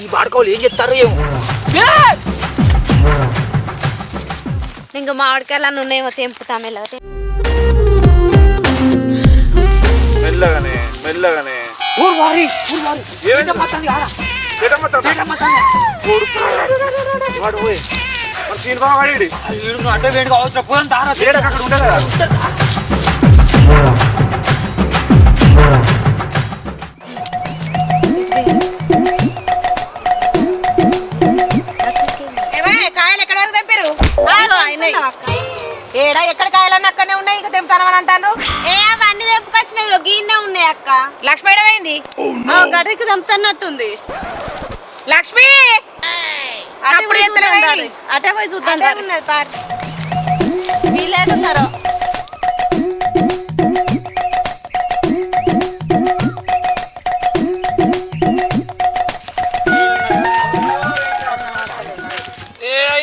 Speaker 11: ఈ బాడుకోవాలి ఏం చెప్తారు ఏమో.
Speaker 3: ఇంకా మామిడికాయలు ఉన్నాయేమో తెంపుతా
Speaker 8: మెల్లగానే మెల్లగానే.
Speaker 11: అంటే వేడి కావచ్చు అక్కడ ఉండే కదా.
Speaker 3: కాయలు ఎక్కడ వరకు తెంపారు? ఏడా ఎక్కడ కాయలన్నీ అక్కడనే ఉన్నాయి, ఇంకా తెంపుతానని అంటాను. అవన్నీ తెంపుకొచ్చినాయి గీనే ఉన్నాయి అక్క. లక్ష్మి ఏమైంది?
Speaker 1: గడికి తెంపుతున్నట్టుంది.
Speaker 3: లక్ష్మి అప్పుడు
Speaker 1: అటే పోయి చూద్దాం.
Speaker 3: ఉన్నది పార్
Speaker 1: వీళ్ళేటున్నారో.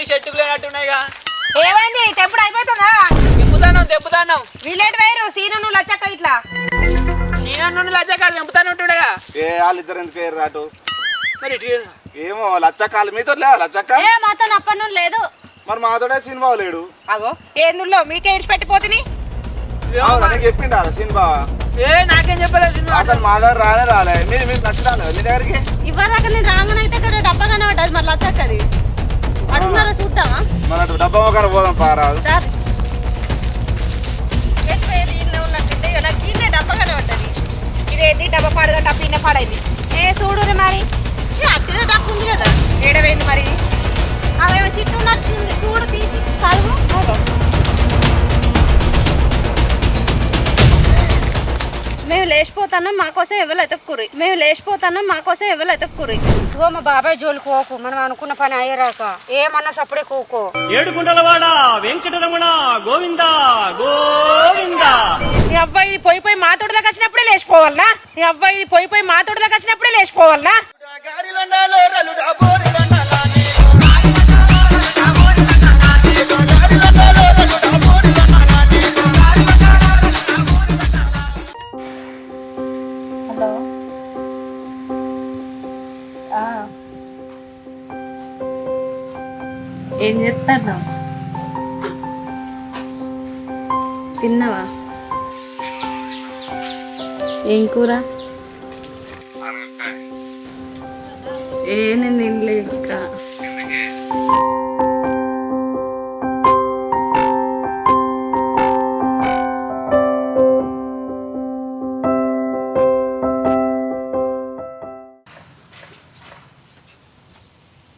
Speaker 11: చెట్టుకు అయిపోయినట్టున్నాయిగా.
Speaker 3: ఏమైంది తెప్పుడు అయిపోతుందా?
Speaker 11: తెప్పుతాను
Speaker 3: వీలేట్ వేరు సీను నువ్వు లచ్చక్క ఇట్లా
Speaker 11: సీనన్ నుండి లచ్చకాలు తెంపుతాను ఉంటుండగా.
Speaker 8: ఏ వాళ్ళిద్దరు ఎందుకు వేరు రాటు
Speaker 11: మరి
Speaker 8: ఏమో లచ్చకాలు మీతో లేదా లచ్చక్క?
Speaker 1: ఏ మాతో అప్పటి నుండి లేదు.
Speaker 8: మరి మాతోడే సినిమా లేడు.
Speaker 3: అగో ఏందుల్లో మీకే ఇడిచి పెట్టిపోతుంది.
Speaker 8: నీకు చెప్పిండా సినిమా?
Speaker 11: నాకేం చెప్పలేదు సినిమా.
Speaker 8: అసలు మా దగ్గర రాలే మీరు మీకు నచ్చరాలేదు మీ దగ్గరికి.
Speaker 1: ఇవ్వదాకా నేను రాగానైతే ఇక్కడ డబ్బా కనబడ్డది మరి లచ్చక్కది అడుగున్నారా చూద్దామా?
Speaker 8: మన డబ్బా మొక్కన పోదాం పారాదు.
Speaker 3: ఉన్నట్టుంటే నాకు ఈయన డబ్బా కనబడ్డది. ఇదేంది డబ్బా పాడుగా డబ్బు ఇన్న పాడైంది. ఏ చూడు మరి అట్టిన డబ్బు ఉంది కదా ఏడవైంది మరి.
Speaker 1: అదే చిట్టు నచ్చింది చూడు తీసి చదువు. మేము లేచిపోతున్నాం మాకోసం ఎవరు ఎతక్కుర్రి.
Speaker 4: ఇదిగో మా బాబాయ్ జోలికి పోకు, మనం అనుకున్న పని అయ్యేరాక ఏమన్నా సప్పుడే కూకో.
Speaker 11: ఏడుగుంటలవాడ వెంకటరమణ గోవిందా గోవిందా.
Speaker 3: నీ అబ్బాయి పోయి మా తోటలోకి వచ్చినప్పుడే లేచిపోవాలనా?
Speaker 1: హలో ఏం చెప్తాను? తిన్నావా? ఏం కూర? నేను తినలేదు ఇంకా.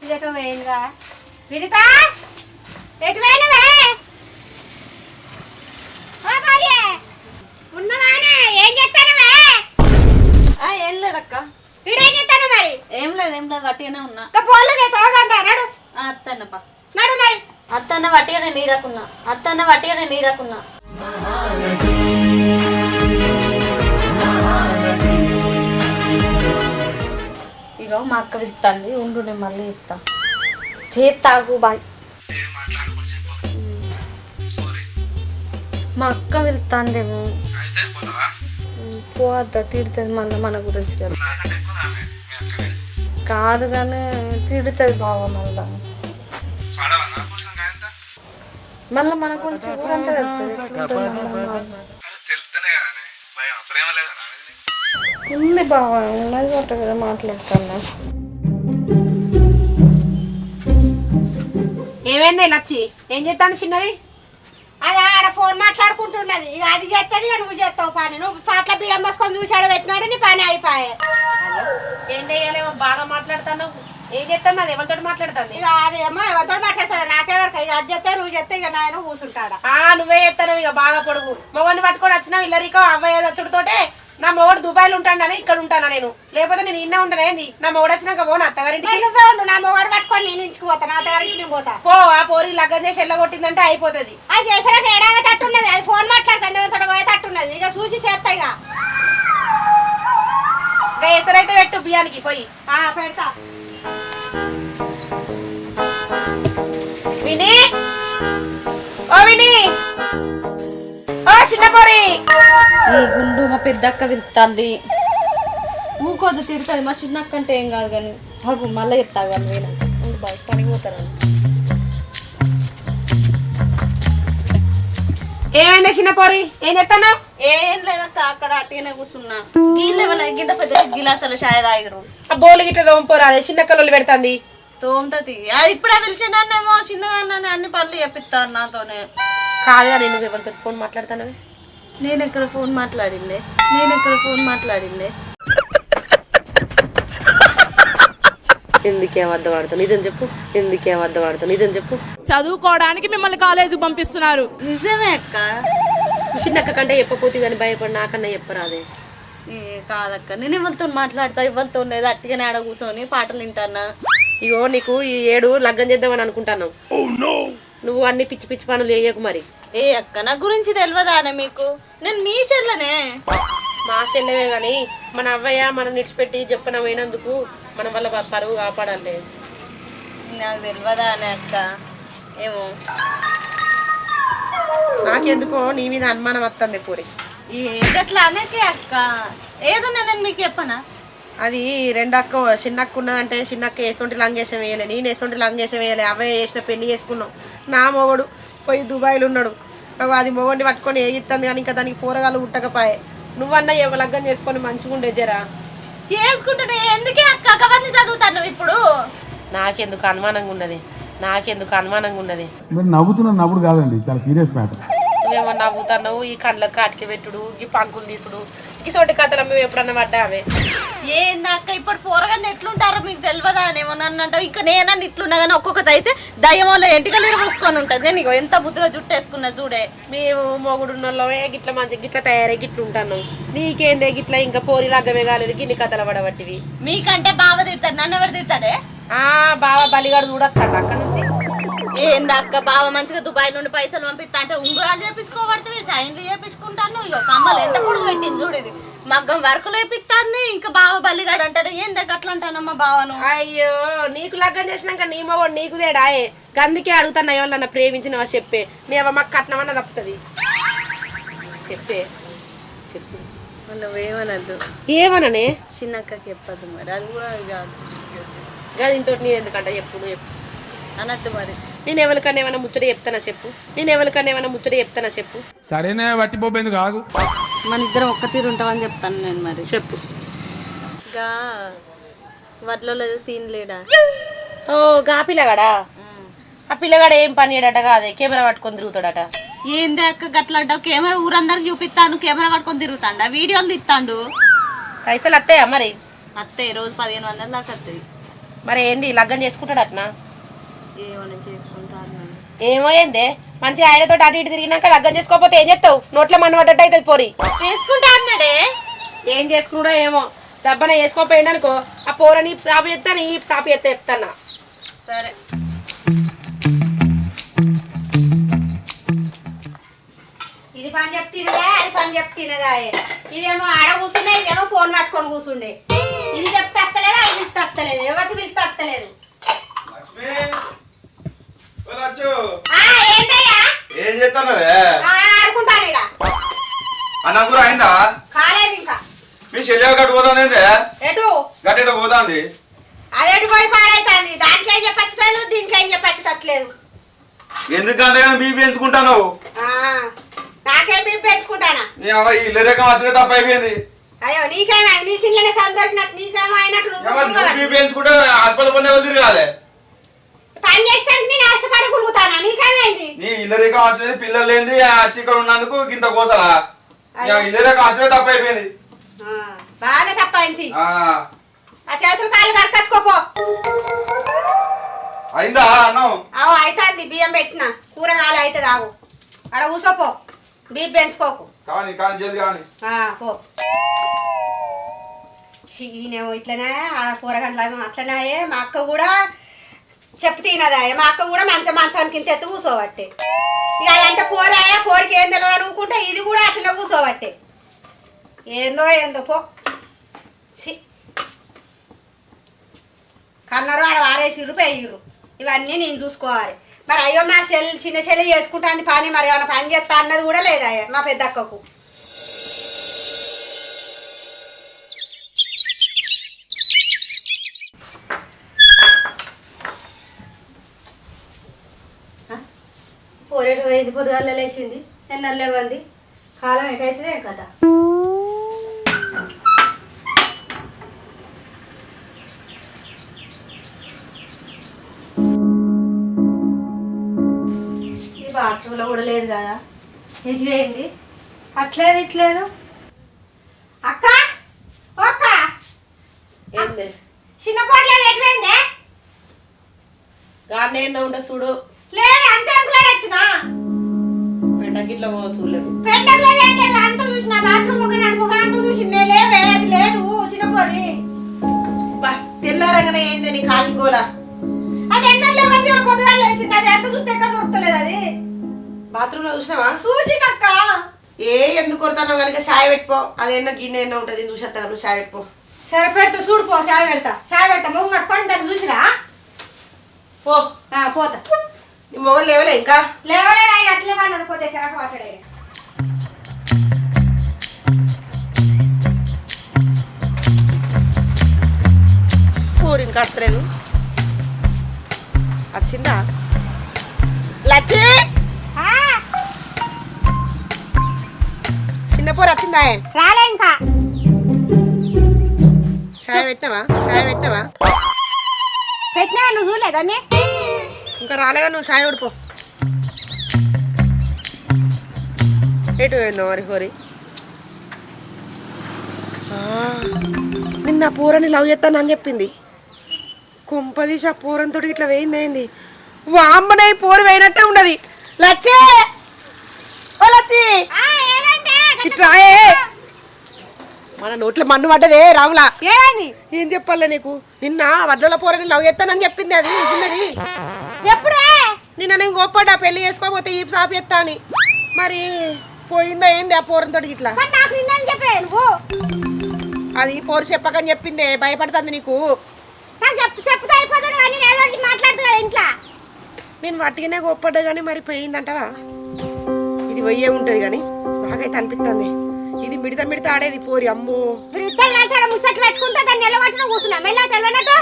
Speaker 4: ఇదెటు పోయిందిరా వినితా? ఎటు పోయినవే? ఉన్నవానే ఏం చేస్తానవే?
Speaker 1: ఏం లేదక్క.
Speaker 4: వీడేం చేస్తాను మరి?
Speaker 1: ఏం లేదు వట్టిగానే ఉన్నా.
Speaker 4: పోలు నేను తోగంగా నడు
Speaker 1: అత్తన్నప్ప
Speaker 4: నడు మరి.
Speaker 1: అత్తన్న వట్టిగానే నీడకున్నా. ఇగో మా అక్క పిలుస్తుంది ఉండు నేను మళ్ళీ ఇస్తా. చేస్తాగు బాయ్. మా అక్క పిలుస్తుందేమో పోద్దా తిడుతుంది మళ్ళీ మన గురించి కాదు కానీ తిడుతుంది బాగా మళ్ళీ మన గురించి ఊరంతా ఉంది బాగా ఉన్నది ఒకటి కదా మాట్లాడుతున్నా.
Speaker 3: ఏమైంది లచ్చి? ఏం చేస్తాను చిన్నది?
Speaker 4: అది ఆడ ఫోన్ మాట్లాడుకుంటున్నది. ఇక అది చేస్తుంది, ఇక నువ్వు చేస్తావు పని. నువ్వు చాట్ల బియ్యం పోసుకొని చూసాడు పెట్టినాడు, నీ పని అయిపోయాయి.
Speaker 3: ఏం చెయ్యాలేమో బాగా మాట్లాడతాను. ఏం చేస్తాను? అది ఎవరితో మాట్లాడుతుంది?
Speaker 4: ఇక అదేమో ఎవరితో మాట్లాడుతుంది నాకెవరికి. ఇక అది చేస్తే నువ్వు చేస్తే ఇక నాయన కూర్చుంటాడా.
Speaker 3: నువ్వే చేస్తాను ఇక బాగా పొడుగు. మొగోని పట్టుకొని వచ్చినావు ఇల్లరికో అవ్వయ్య వచ్చుడుతోటే. నా మొగడు దుబాయ్లో ఉంటాడని ఇక్కడ ఉంటానా నేను? లేకపోతే నేను ఇన్నే ఉంటాను. ఏంది నా మొగడు వచ్చినాక పోను అత్తగారింటికి?
Speaker 4: నువ్వే ఉండు, నా మొగడు పట్టుకొని నేను ఇంటికి పోతాను, అత్తగారింటికి నేను పోతా.
Speaker 3: పో. ఆ పోరి లగ్గం చేసి ఎల్లగొట్టిందంటే అయిపోతుంది.
Speaker 4: అది చేసాక ఏడాగా తట్టున్నది. అది ఫోన్ మాట్లాడుతుంది తోట పోయే తట్టున్నది. ఇక చూసి చేస్తా. ఇక
Speaker 3: ఎసరైతే పెట్టు బియ్యానికి పోయి.
Speaker 4: పెడతా.
Speaker 3: విని ఓ విని ఓ చిన్న పోరి.
Speaker 1: ఈ గుండు మా పెద్దక్క పిలుస్తుంది. ఊకోదు తిడుతుంది. మా చిన్నక్క అంటే ఏం కాదు కానీ బాగు మళ్ళీ చెప్తావు కానీ నేను బాగా పనికి పోతారు.
Speaker 3: ఏమైంది చిన్న పోరి? ఏం చెప్తాను?
Speaker 1: ఏం లేదక్క అక్కడ అట్టిగానే కూర్చున్నా. గింత పెద్ద గిలాసాల షాయ తాగిరు.
Speaker 3: ఆ బోలు గిట్ల దోంపోరా. అదే చిన్న కళ్ళు పెడుతుంది.
Speaker 1: తోముతుంది. అది ఇప్పుడే పిలిచిండేమో చిన్నగా అన్ని పనులు చెప్పిస్తాను నాతోనే.
Speaker 3: కాదుగా నేను ఎవరితో ఫోన్ మాట్లాడతాను?
Speaker 1: నేను ఎక్కడ ఫోన్ మాట్లాడిందే?
Speaker 3: ఎందుకే అబద్ధం ఆడుతావు? నిజం చెప్పు.
Speaker 11: చదువుకోవడానికి మిమ్మల్ని కాలేజీకి పంపిస్తున్నారు.
Speaker 1: నిజమే అక్క.
Speaker 3: చిన్నక్క కంటే చెప్పపోతే కానీ భయపడి నాకన్నా చెప్పరాదే.
Speaker 1: కాదక్క నేను ఎవరితో మాట్లాడతా ఎవరితో లేదు అట్టిగానే ఆడ కూర్చొని పాటలు వింటానా.
Speaker 3: ఇగో నీకు ఈ 7 లగ్గం చేద్దామని అనుకుంటాను. నువ్వు అన్ని పిచ్చి పిచ్చి పనులు వేయకు మరి.
Speaker 1: ఏ అక్క నా గురించి తెలియదానే మీకు? నేను మీ చెల్లెనే.
Speaker 3: మా చెల్లెమే గాని మన అవ్వయ్య మనం నిడిచిపెట్టి చెప్పన పోయినందుకు మన వల్ల పరువు కాపాడాలి.
Speaker 1: నాకు తెలియదానే అక్క. ఏమో
Speaker 3: నాకెందుకో నీ మీద అనుమానం వస్తుంది పూరి.
Speaker 1: ఏదట్లా అనేకే అక్క, ఏదున్నా నేను మీకు చెప్పనా?
Speaker 3: అది రెండక్క చిన్నక్క ఉన్నదంటే చిన్నక్క ఎసొంటి లంగేషం వేయలే, నేను ఎసొంటి లంగేషం వేయలే. అవే చేసిన పెళ్లి చేసుకున్నాం. నా మొగడు పోయి దుబాయ్లో ఉన్నాడు. అది మొగడిని పట్టుకొని ఏగిస్తుంది కానీ ఇంకా దానికి పోరగాళ్ళు ఉట్టకపోయే. నువ్వన్నా లగ్గం చేసుకొని మంచిగా ఉండే జరా.
Speaker 1: చేసుకుంటే ఎందుకే అక్క కవర్ని చదువుతాను ఇప్పుడు?
Speaker 3: నాకెందుకు అనుమానంగా ఉన్నది,
Speaker 6: మీరు నవ్వుతున్న నవ్వుడు కాదండి, చాలా సీరియస్ మ్యాటర్.
Speaker 3: నువ్వేమో నవ్వుతున్నావు, ఈ కళ్ళకు కాటికి పెట్టుడు, ఈ పంకులు తీసుడు, ఈ సోటి కథలు మేము ఎప్పుడన్నా పడ్డావే.
Speaker 1: ఏందక్క ఇప్పుడు పోరగాన్ని ఎట్లుంటారో మీకు తెలియదా? అనేమో నన్ను అంటావు. ఇంకా నేనన్నా ఇట్లున్నా కానీ ఒక్కొక్కటి అయితే దయ్యం వల్ల ఎంటికలు ఇరవూసుకొని ఉంటుంది. నీకు ఎంత బుద్ధిగా జుట్టేసుకున్నా చూడే.
Speaker 3: మేము మొగుడున్నోళ్ళమే గిట్ల మంచి గిట్ల తయారై గిట్లు ఉంటాను. నీకేందే గిట్ల ఇంకా పోరి లగ్గమే కాలేదు, గిన్ని కథలు పడబట్టివి.
Speaker 1: మీకంటే బావ తిడతాడు, నన్ను ఎవరు తిడతాడే?
Speaker 3: బావ బలిగాడు చూడొస్తాడు అక్కడ నుంచి.
Speaker 1: ఏందక్క బావ మంచిగా దుబాయ్ నుండి పైసలు పంపిస్తా అంటే ఉంగరాలు చేపించుకోబడుతుంది, చైన్లు చేపించుకుంటాను. ఇక కమ్మలు ఎంత పొడుగు పెట్టింది చూడు, ఇది మగ్గం వర్కులు వేపిస్తాను. ఇంకా బావ బలిగాడు అంటాడు. ఏందక్క అట్లా అంటానమ్మా బావను?
Speaker 3: అయ్యో నీకు లగ్గం చేసినాక నీ మగోడు నీకు తేడాయే. గందుకే అడుగుతాను ఎవరన్నా ప్రేమించినవా చెప్పే. నీవ మాకు కట్నమన్నా తప్పుతుంది చెప్పే. చెప్పు
Speaker 1: నువ్వేమనద్దు.
Speaker 3: ఏమననే?
Speaker 1: చిన్నక్కకి చెప్పద్దు మరి, అది కూడా కాదు.
Speaker 3: దీంతో నేను ఎందుకంట చెప్పు, నువ్వు చెప్పు
Speaker 1: అనద్దు మరి.
Speaker 3: నేను ఎవరికన్నా ఏమైనా ముచ్చట చెప్తానా చెప్పు.
Speaker 6: సరేనే వట్టిపోయేందుకు ఆగు.
Speaker 1: మన ఇద్దరం ఒక్క తీరు ఉంటామని చెప్తాను నేను. మరి
Speaker 3: చెప్పు.
Speaker 1: గా వడ్లలో ఏదో సీన్ లేడా?
Speaker 3: ఓ గా పిల్లగాడా? ఆ పిల్లగాడు ఏం పని చేయడట కాదే, కెమెరా పట్టుకొని తిరుగుతాడట.
Speaker 1: ఏంది అక్క గట్లా అంటావు? కెమెరా ఊరందరికి చూపిస్తాను, కెమెరా పట్టుకొని తిరుగుతాండా, వీడియోలు తీస్తాడు.
Speaker 3: పైసలు వస్తాయా మరి?
Speaker 1: అత్తయ్య రోజు 1500 దాకా వస్తాయి.
Speaker 3: మరి ఏంది లగ్గం చేసుకుంటాడు అట్నా?
Speaker 1: ఏమన్నా చేసుకుంటా అన్నాడు.
Speaker 3: ఏమో ఏందే మంచి ఆయనతో అటు ఇటు తిరిగినాక లగ్గం చేసుకోకపోతే ఏం చేస్తావు? నోట్లో మన పడ్డట్టు అవుతుంది పోరి.
Speaker 1: చేసుకుంటా అన్నాడే.
Speaker 3: ఏం చేసుకున్నాడో ఏమో. దబ్బన వేసుకోపోయింది అనుకో, ఆ పోరని సాపు చెప్తాను, ఈ సాపు చెప్తాను.
Speaker 1: సరే
Speaker 4: ఇది పని చెప్తినదా, అది పని చెప్తినదా? ఇదేమో ఆడ కూర్చుండే, ఇదేమో ఫోన్ పట్టుకొని కూర్చుండే. ఇది చెప్తే అత్తలేదు, అది పిలిస్తే అత్తలేదు, ఎవరికి పిలిస్తే అత్తలేదు.
Speaker 8: ఏం చేస్తానవే?
Speaker 4: ఆడుకుంటాను ఇక.
Speaker 8: అన్నప్పుడు అయిందా?
Speaker 4: కాలేదు ఇంకా.
Speaker 8: మీ చెల్లె గట్టు పోతానేందే?
Speaker 4: ఎటు
Speaker 8: గట్ట పోతాంది.
Speaker 4: అదేటు పోయి పాడైతుంది. దానికేం చెప్పచ్చలేదు, దీనికేం చెప్పచ్చట్లేదు.
Speaker 8: ఎందుకు అంతగానో బీపీ పెంచుకుంటాను?
Speaker 4: నాకేం బీపీ పెంచుకుంటానా?
Speaker 8: నీ అవ్వ ఈ ఇల్లరేకం వచ్చే తప్ప అయిపోయింది.
Speaker 4: అయ్యో నీకేమైంది? నీకు ఇళ్ళనే సందర్శినట్టు నీకేమో అయినట్టు
Speaker 8: బీపీ పెంచుకుంటే హాస్పిటల్ పని ఎవరు తిరగాలి?
Speaker 4: పని చేస్తానికి నేను ఆశపడి కురుగుతానా? నీకేమైంది?
Speaker 8: నీ ఇల్లరేకం వచ్చేది పిల్లలు లేని వచ్చి ఇక్కడ ఉన్నందుకు ఇంత కోసలా? ఇల్లరేకం వచ్చే తప్ప అయిపోయింది.
Speaker 4: బాగానే తప్పైంది.
Speaker 3: ఆ చేతులు కాళ్ళు కడకచ్చుకోపో.
Speaker 8: అయిందా అన్నం?
Speaker 3: అవు అవుతుంది, బియ్యం పెట్టిన కూరగాయలు అవుతుంది. ఆవు అక్కడ కూర్చోపో, బియ్యం పెంచుకోకు.
Speaker 8: కానీ కానీ జల్ది కానీ
Speaker 3: పో. ఈయనేమో ఇట్లనే ఆ కూరగాయలు అట్లనే. మా అక్క కూడా చెప్పు తినదా, మా అక్క కూడా మంచానికి ఇంత ఎత్తు కూర్చోబట్టే. ఇక అదంటే పోరాయా, పోరికి ఏం తెలియదు అనుకుంటే ఇది కూడా అట్లనే కూర్చోబట్టే. ఏందో పో. కన్నారు ఆడ వారేసిర్రు పెయ్యిర్రు, ఇవన్నీ నేను చూసుకోవాలి. మరి అయ్యో మా చిన్న చెల్లి చేసుకుంటాను పని, మరి ఏమైనా పని చేస్తా అన్నది కూడా లేదా మా పెద్దక్కకు.
Speaker 4: పోరేటు పోయింది, పొద్దుగాల లేచింది, ఎన్నర్ లేవంది, కాలం ఎటైతుందే కదా. ఈ బాత్రూంలో కూడా లేదు కదా, నిజమేంది అట్లేదు ఇట్లేదు. అక్క ఒక్క
Speaker 3: ఏంది
Speaker 4: చిన్న పోట్లేదు, ఎటువైందే?
Speaker 3: గానే ఉండ చూడు.
Speaker 4: లేదు అంతే అంకులాడు వచ్చినా
Speaker 3: పెండకిట్లా చూడలేదు.
Speaker 4: పెండలేదు ఏం లేదు, అంతా చూసిన బాత్రూమ్ ముఖనంతా చూసిందే. లేవే అది లేదు చిన్నపోరి.
Speaker 3: తెల్లారగానే ఏంది నీ కాకిగోల?
Speaker 4: అది ఎన్నెల్లో మంది పొద్దుగాలు వేసింది, అది ఎంత చూస్తే ఎక్కడ దొరకలేదు. అది
Speaker 3: బాత్రూమ్ లో చూసినావా?
Speaker 4: చూసినక్క.
Speaker 3: ఎందుకు కొడతానో కనుక చాయ్ పెట్టుకో. అది ఎన్నో గిన్నె ఎన్నో ఉంటుంది, చూసేస్తాను. నువ్వు చాయ్ పెట్టుకో.
Speaker 4: సరే పెట్టు, చూడుపో. చాయ్ పెడతా ముగ్గు కట్టుకొని దాన్ని చూసిరా
Speaker 3: పో.
Speaker 4: పోతా.
Speaker 3: నీ మొగలు లేవలే ఇంకా
Speaker 4: లేవలేదు ఆయన అట్లే వాడు పోతే కిరాక పట్టాడు.
Speaker 3: పూరి ఇంకా వస్తలేదు. వచ్చిందా లచ్చి? చిన్న పూర వచ్చిందా?
Speaker 4: రాలే ఇంకా.
Speaker 3: చాయ్ పెట్టినవా? చాయ్ పెట్టినవా?
Speaker 4: పెట్టినా నువ్వు చూడలేదాన్ని?
Speaker 3: ఇంకా రాలేగా, నువ్వు చాయ్ ఉడిపో. ఎటు పోయిందో మరి హోరి? నిన్న పూరని లవ్ చేస్తానని చెప్పింది. కుంపదీసి ఆ పూరంతో ఇట్లా వేయింది. వామ్మనే పూర వేయినట్టే ఉన్నది. లచ్చి, ఓ లచ్చి ఇట్లా మన నోట్లో మన్ను పడ్డదే రాములా. ఏం చెప్పాలే నీకు? నిన్న వడ్ల పూరని లవ్ చేస్తానని చెప్పింది. అది చిన్నది
Speaker 4: ఎప్పుడే
Speaker 3: నిన్న నేను గొప్పడా పెళ్లి చేసుకోకపోతే ఈ సాపు ఎత్తా అని. మరి పోయిందా ఏంది ఆ పూరంతో ఇట్లా? అది పోరు చెప్పకని చెప్పిందే, భయపడుతుంది నీకు. నేను వట్టిగానే గొప్పడ్డా కానీ మరి పోయిందంటవా? ఇది పోయే ఉంటది కానీ నాకైతే అనిపిస్తుంది ఇది మిడత మిడత ఆడేది పోరి. అమ్మో
Speaker 4: ముచ్చట్లు పెట్టుకుంటా దాన్ని నిలబట్టిన కూర్చున్నా మెల్ల తెలియనట్టు.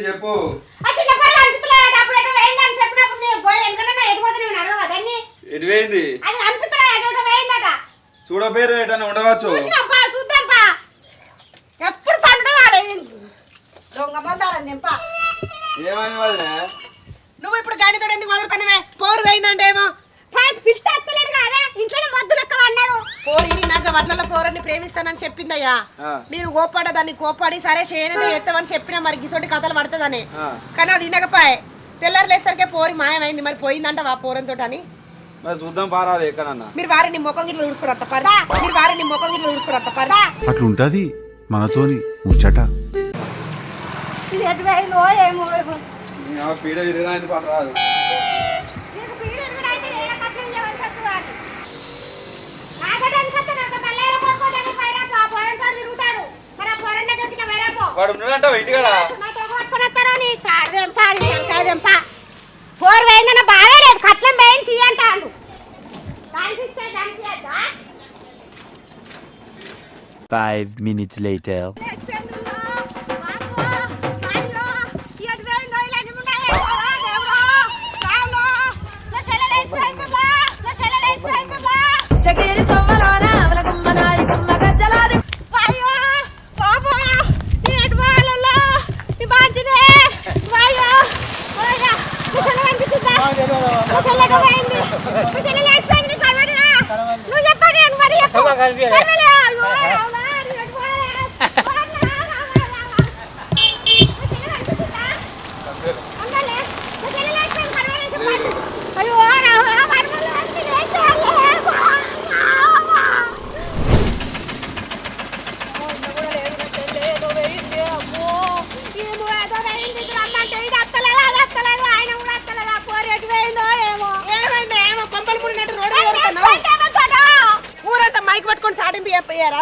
Speaker 8: చెప్పు. ఎటువైంది చూడబేరు ఎటన్నా ఉండవచ్చు.
Speaker 4: ఎప్పుడు పండుగ దొంగ మందారం నింపా.
Speaker 8: ఏమైంది వాళ్ళే?
Speaker 3: నువ్వు ఇప్పుడు గాడితో ఎందుకు వదులుతానవే? పోరు పోయిందంటే ఏమో
Speaker 4: ఇంట్లో మద్దు లెక్క అన్నాడు.
Speaker 3: పోరి నాకు వడ్ల పోరని ప్రేమిస్తానని చెప్పిందయ్యా. నేను కోపాడ దాన్ని కోపాడి సరే చేయనది ఎత్తమని చెప్పినా మరి గిసోటి కథలు పడుతుందని. కానీ అది వినకపోయే తెల్లారులేసరికే పోరి మాయమైంది. మరి పోయిందంట ఆ పోరంతో అని.
Speaker 8: చూద్దాం పారాది ఎక్కడన్నా.
Speaker 3: మీరు వారిని ముఖం గిట్ల ఊడుచుకురంత పరదా. మీరు వారిని ముఖం గిట్ల ఊడుచుకురంత పరదా.
Speaker 9: అట్లుంటది మనతోని ముచ్చట.
Speaker 4: ఇది ఎటువైందో ఏమో
Speaker 8: పీడ విరగాని పాట రాదు. వాడు ఉన్నాడంట ఇంటికాడ.
Speaker 4: పోరు పోయిందన్న బాధే లేదు, కట్లం పోయింది తీయంటాడు.
Speaker 12: 5 minutes later.
Speaker 3: ఊరంతా మైక్ పట్టుకొని సాటింపు చెప్పారా?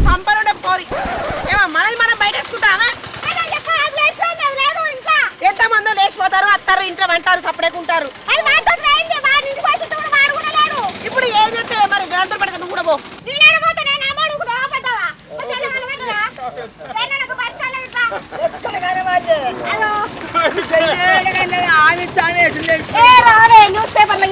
Speaker 3: సంపరుడే పోరి ఏమో మనది మనం బయట వేసుకుంటామా? ఎంతమందో లేచిపోతారు, అత్తారు, ఇంట్లో అంటారు, సపరేకుంటారు. ఇప్పుడు ఏం చెప్తే మరి గ్రంథం పెడతా నువ్వు కూడా పో. న్యూస్ పేపర్లో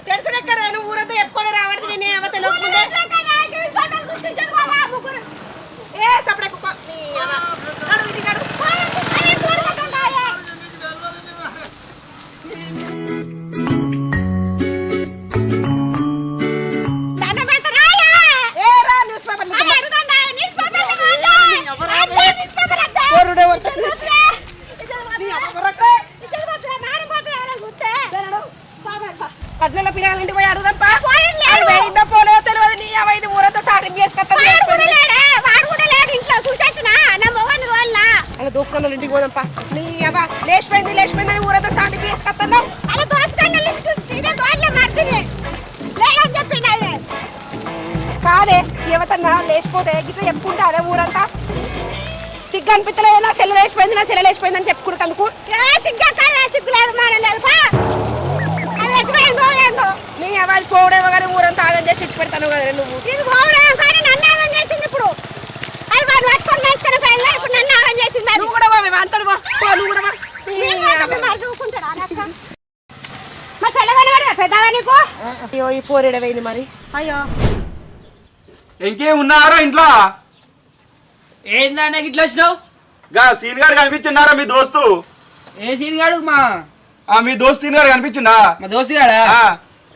Speaker 3: తెలుసుడెక్కడ ఊరంతా చెప్పుకొని రావద్దు. విని తెలియకుండే ఏ సపడే పట్నంలో పిల్లలు ఇంటికి పోయి అడుగుదాంపా వేయిందో పోలేదో తెలియదు నీ అవైదు ఊరంతా సాటి వేసుకొస్తా అలా దోసుకొని ఇంటికి పోదాంపా నీ అవ్వ లేచిపోయిందని ఊరంతా సాటి వేసుకొస్తాను కాదే యువతన్నా లేచిపోతే గిట్లా చెప్పుకుంటా అదే ఊరంతా సిగ్గు అనిపించలేదు నా చెల్లె లేచిపోయింది అని చెప్పుకుంటా అందుకు సిగ్గు లేదు మానలేదు నీ అవాది పోవడేమో కానీ ఊరంతా ఆగం చేసి ఇచ్చి పెడతాను కదా నువ్వు ఇది పోవడం కానీ నన్ను ఆగం చేసింది ఇప్పుడు అది వాడు పట్టుకొని మేసుకొని పోయినా ఇప్పుడు నన్ను ఆగం చేసింది నువ్వు కూడా మేము అంటాడు నువ్వు కూడా మా చెల్లె కనబడదా పెద్దవా నీకు అయ్యో ఈ పోరేడవైంది మరి అయ్యో
Speaker 8: ఇంకేం ఉన్నారా ఇంట్లో
Speaker 11: ఏందా నాకు ఇట్లా వచ్చినావు
Speaker 8: గా సీన్ గారు కనిపించిండారా మీ దోస్తు
Speaker 11: ఏ సీన్ గాడు
Speaker 8: మీ దోస్తు సీన్ గారు కనిపించిందా
Speaker 11: మా దోస్తు గాడా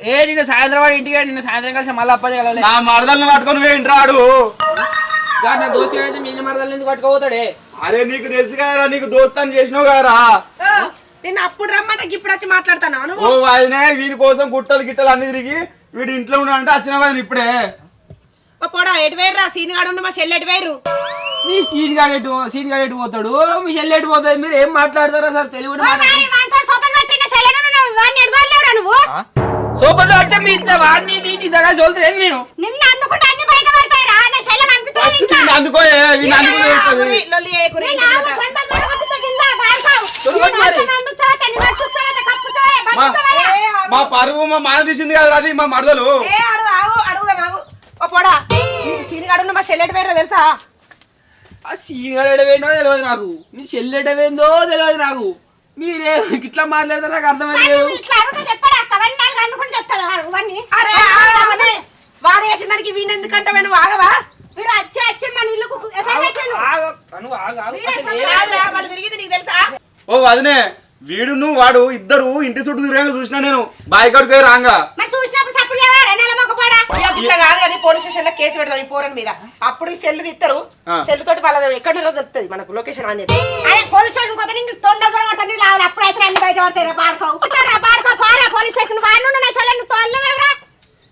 Speaker 11: ఏ నిన్న సాయంత్రం ఇంటికి నిన్న సాయంత్రం కలిసి మళ్ళీ అప్ప
Speaker 8: నా మరదల్ని పట్టుకొని వేయింట్రాడు
Speaker 11: నా దోస్తు గారు నిన్న మరదల్ని ఎందుకు పట్టుకోపోతాడే
Speaker 8: అరే నీకు తెలుసు కదరా నీకు దోస్తు అని చేసినావు కదరా
Speaker 3: నేను అప్పుడు రమ్మంటే ఇప్పుడు వచ్చి మాట్లాడతాను
Speaker 8: ఓ ఆయనే వీడి కోసం గుట్టలు గిట్టలు అన్ని తిరిగి వీడి ఇంట్లో ఉన్నాడంటే వచ్చిన కదా ఇప్పుడే
Speaker 3: పోడా ఎటు వేరు రా సీన్ గాడు మా చెల్లి ఎటు వేరు
Speaker 11: మీ సీన్ గాడు ఎటు పోతాడు మీ చెల్లి ఎటు పోతుంది మీరు ఏం మాట్లాడతారా సార్ తెలివి సోపలు అంటే మీ వాడిని దీన్ని దగ్గర చదువుతుంది నేను
Speaker 3: నిన్న అందుకుంటే అన్ని బయట పడతాయిరా నా చెల్లె కనిపిస్తుంది
Speaker 8: అందుకోయే మా పరువు మా మాన తీసింది కదా అది మా మరదలు
Speaker 3: పోడా సీన్ గాడు మా చెల్లి ఎటు వేరో తెలుసా
Speaker 11: ఆ సీన్ గాడు ఎడవేందో తెలియదు నాకు మీ చెల్లి ఎడవేందో తెలియదు నాకు మీరే ఇట్లా మాట్లాడితే నాకు అర్థమైతే
Speaker 3: వాడు వేసిన దానికి వీణు ఎందుకంటే నువ్వు ఆగవా వీడు వచ్చి మన ఇల్లుకు తిరిగింది నీకు తెలుసా
Speaker 8: ఓ వదినే వీడును వాడు ఇద్దరు ఇంటి చుట్టూ తిరిగా చూసినా నేను బాయికాడుకు రాంగా
Speaker 3: ఇట్లా కాదు కానీ పోలీస్ స్టేషన్ లో కేసు పెడతాం ఈ పోరన్ మీద అప్పుడు ఈ సెల్ ఇస్తారు సెల్ తోటి వాళ్ళ ఎక్కడ తెలుస్తుంది మనకు లొకేషన్ అనేది అదే పోలీస్ స్టేషన్ పోతే నేను తొండ దొరకని లావాలి అప్పుడైతే అన్ని బయట పడతాయి బాడుకో పారా పోలీస్ స్టేషన్ వాళ్ళు నా సెల్ తోళ్ళేవరా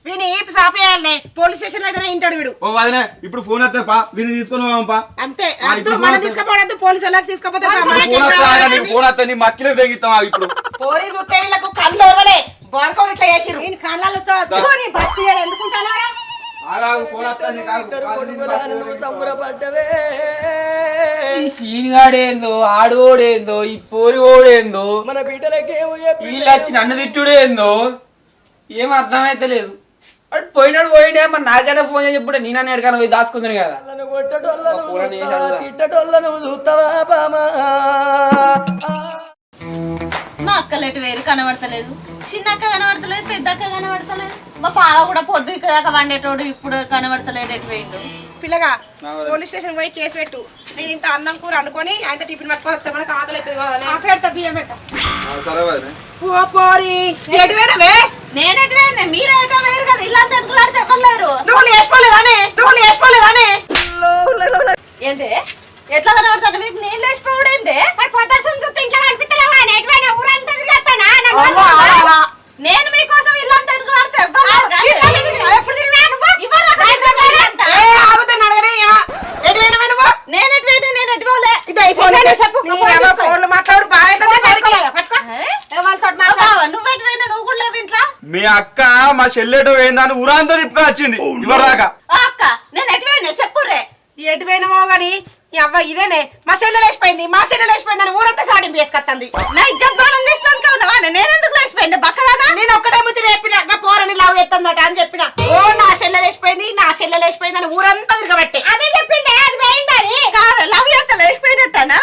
Speaker 3: వీని సాపేయాలనే పోలీస్ స్టేషన్ లో అయితే ఇంటాడు వీడు
Speaker 8: ఓ వదినే ఇప్పుడు ఫోన్ వస్తే పా వీని తీసుకొని పోపా
Speaker 3: అంతే మనం తీసుకుపోవద్దు పోలీసు వాళ్ళకి తీసుకపోతే
Speaker 8: ఫోన్ వస్తే నీ మక్కిలే తెగిస్తాం ఇప్పుడు
Speaker 3: పోరీ చూస్తే వీళ్ళకు కళ్ళు ఓవలే బాడుకో ఇట్లా చేసిరు నేను కళ్ళలో భక్తి ఎందుకుంటానారా
Speaker 11: ఈ సీన్ గాడేందో ఆడోడేందో ఈ పోరి ఓడేందో మన బిడ్డలకి వీళ్ళు వచ్చి నన్ను తిట్టుడేందో ఏం అర్థమైతే లేదు అటు పోయినాడు పోయిండే మరి నాకైనా ఫోన్ చేసి చెప్పుడే నేను ఎడకన్నా పోయి దాచుకుందని కదా తిట్టటోళ్ళను చూస్తావా బామా
Speaker 1: మా అక్కలు ఎటు వేరు కనబడతలేదు చిన్నక్క కనబడతలేదు పెద్దక్క కనబడతలేదు మా పావ కూడా పొద్దు దాకా వండేటోడు ఇప్పుడు కనబడతలేదు ఎటు వేయండు
Speaker 3: పిల్లగా పోలీస్ స్టేషన్ పోయి కేసు పెట్టు నేను ఇంత అన్నం కూర అనుకొని ఆయన టిఫిన్ పట్టుకోవద్దా మనకు ఆకలి అవుతుంది పెడతా బియ్యం పెట్ట ఓ పోరి ఎటు వేడవే
Speaker 1: నేను ఎటు వేయండి మీరు ఎటో వేరు కదా ఇల్లంతా ఎట్టుకులాడితే ఎవ్వలేరు
Speaker 3: నువ్వు లేచిపోలేదానే
Speaker 1: ఏంటి ఎట్లా కనబడతాను మీకు నేను లేచిపోవడేందే
Speaker 3: పొద్దున చూస్తే ఇంట్లో కనిపిస్తలేవా ఎటువైనా ఊరంతా తిరిగేస్తానా
Speaker 1: నేను మీకోసం ఇల్లంతా ఎట్టుకులాడితే
Speaker 3: ఎప్పుడు తిరిగినా మాట్లాడు
Speaker 1: నువ్వు కూడా లేవు ఇంట్లో
Speaker 8: మీ అక్క మా చెల్లెటో ఏందని ఊరంతా తిప్పుగా వచ్చింది ఇవ్వదాకా
Speaker 1: అక్క నేను ఎటువైనా చెప్పురే
Speaker 3: ఎటువైనమో గాని అవ్వ ఇదేనే మా చెల్లె లేచిపోయింది అని ఊరంతా సాటింపు వేసుకొస్తుంది
Speaker 1: నా ఇజ్జత్ బాణం తీసుకోవడానికి ఉన్నావా నేను ఎందుకు లేచిపోయింది బక్కదానా
Speaker 3: నేను ఒక్కటే ముచ్చి చెప్పిన పోరని లావు ఎత్తందట అని చెప్పిన ఓ నా చెల్లె లేచిపోయింది అని ఊరంతా తిరగబట్టే అదే చెప్పింది అది పోయిందని
Speaker 1: కాదు లవ్ చేస్తే లేచిపోయినట్టనా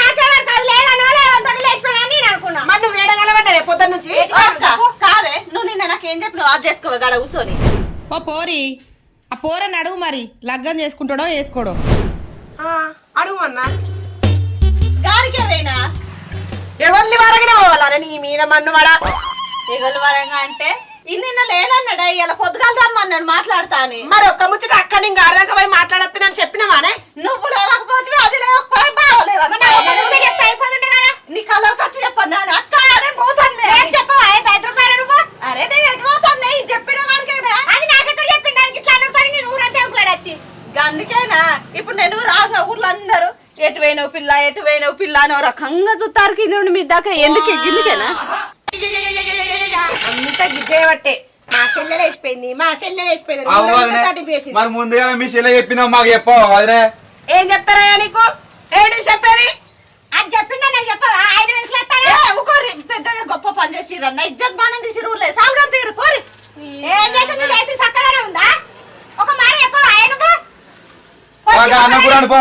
Speaker 3: నాకెవరు కాదు లేదనో లేవంతో లేచిపోయినా నేను అనుకున్నా మరి నువ్వు వేడగలబడ్డావే పొద్దున్న నుంచి
Speaker 1: కాదే నువ్వు నిన్న నాకేం చెప్పినావు అది చేసుకోవే గడ కూర్చొని
Speaker 3: ఓ పోరి ఆ పోరని అడుగు మరి లగ్గం చేసుకుంటాడో వేసుకోడో అడుగు అన్నా
Speaker 1: గాడికే వేనా
Speaker 3: ఎవరిని వరగనే పోవాలా నీ మీద మన్ను వడ
Speaker 1: ఎగలు వరంగా అంటే నిన్న లేనన్నాడా ఇలా పొద్దుగాల రమ్మన్నాడు మాట్లాడతా అని
Speaker 3: మరి ఒక్క ముచ్చట అక్క నేను గాడదాకా పోయి మాట్లాడొద్దు అని చెప్పినవానే
Speaker 1: నువ్వు లేవకపోతే అది లేవకపోయి బాగలేవు నీ కళ్ళకి వచ్చి చెప్పన్నా అక్క అరే పోతాను చెప్పవా నువ్వు అరే నేను పోయినావు పిల్ల ఎటు పోయినావు పిల్ల అని ఓ రకంగా చూస్తారు కింద నుండి మీ దాకా ఎందుకు గిన్నెకేనా
Speaker 3: అంత గిజ్జేయబట్టే మా చెల్లెలు వేసిపోయింది
Speaker 8: మరి ముందుగా మీ చెల్లె చెప్పిందా మాకు చెప్పావు అదే
Speaker 3: ఏం చెప్తారా నీకు ఏంటి చెప్పేది
Speaker 4: అది చెప్పిందా నేను చెప్పవా ఆయన
Speaker 1: పెద్దగా గొప్ప పని చేసిరన్న ఇజ్జత్ బాణం తీసి రూలే సాల్గా తీరు కోరి
Speaker 4: ఏం చేసింది చేసి చక్కగానే ఉందా ఒక మాట చెప్పవా ఆయనకు
Speaker 8: అన్నప్పుడు అనుకో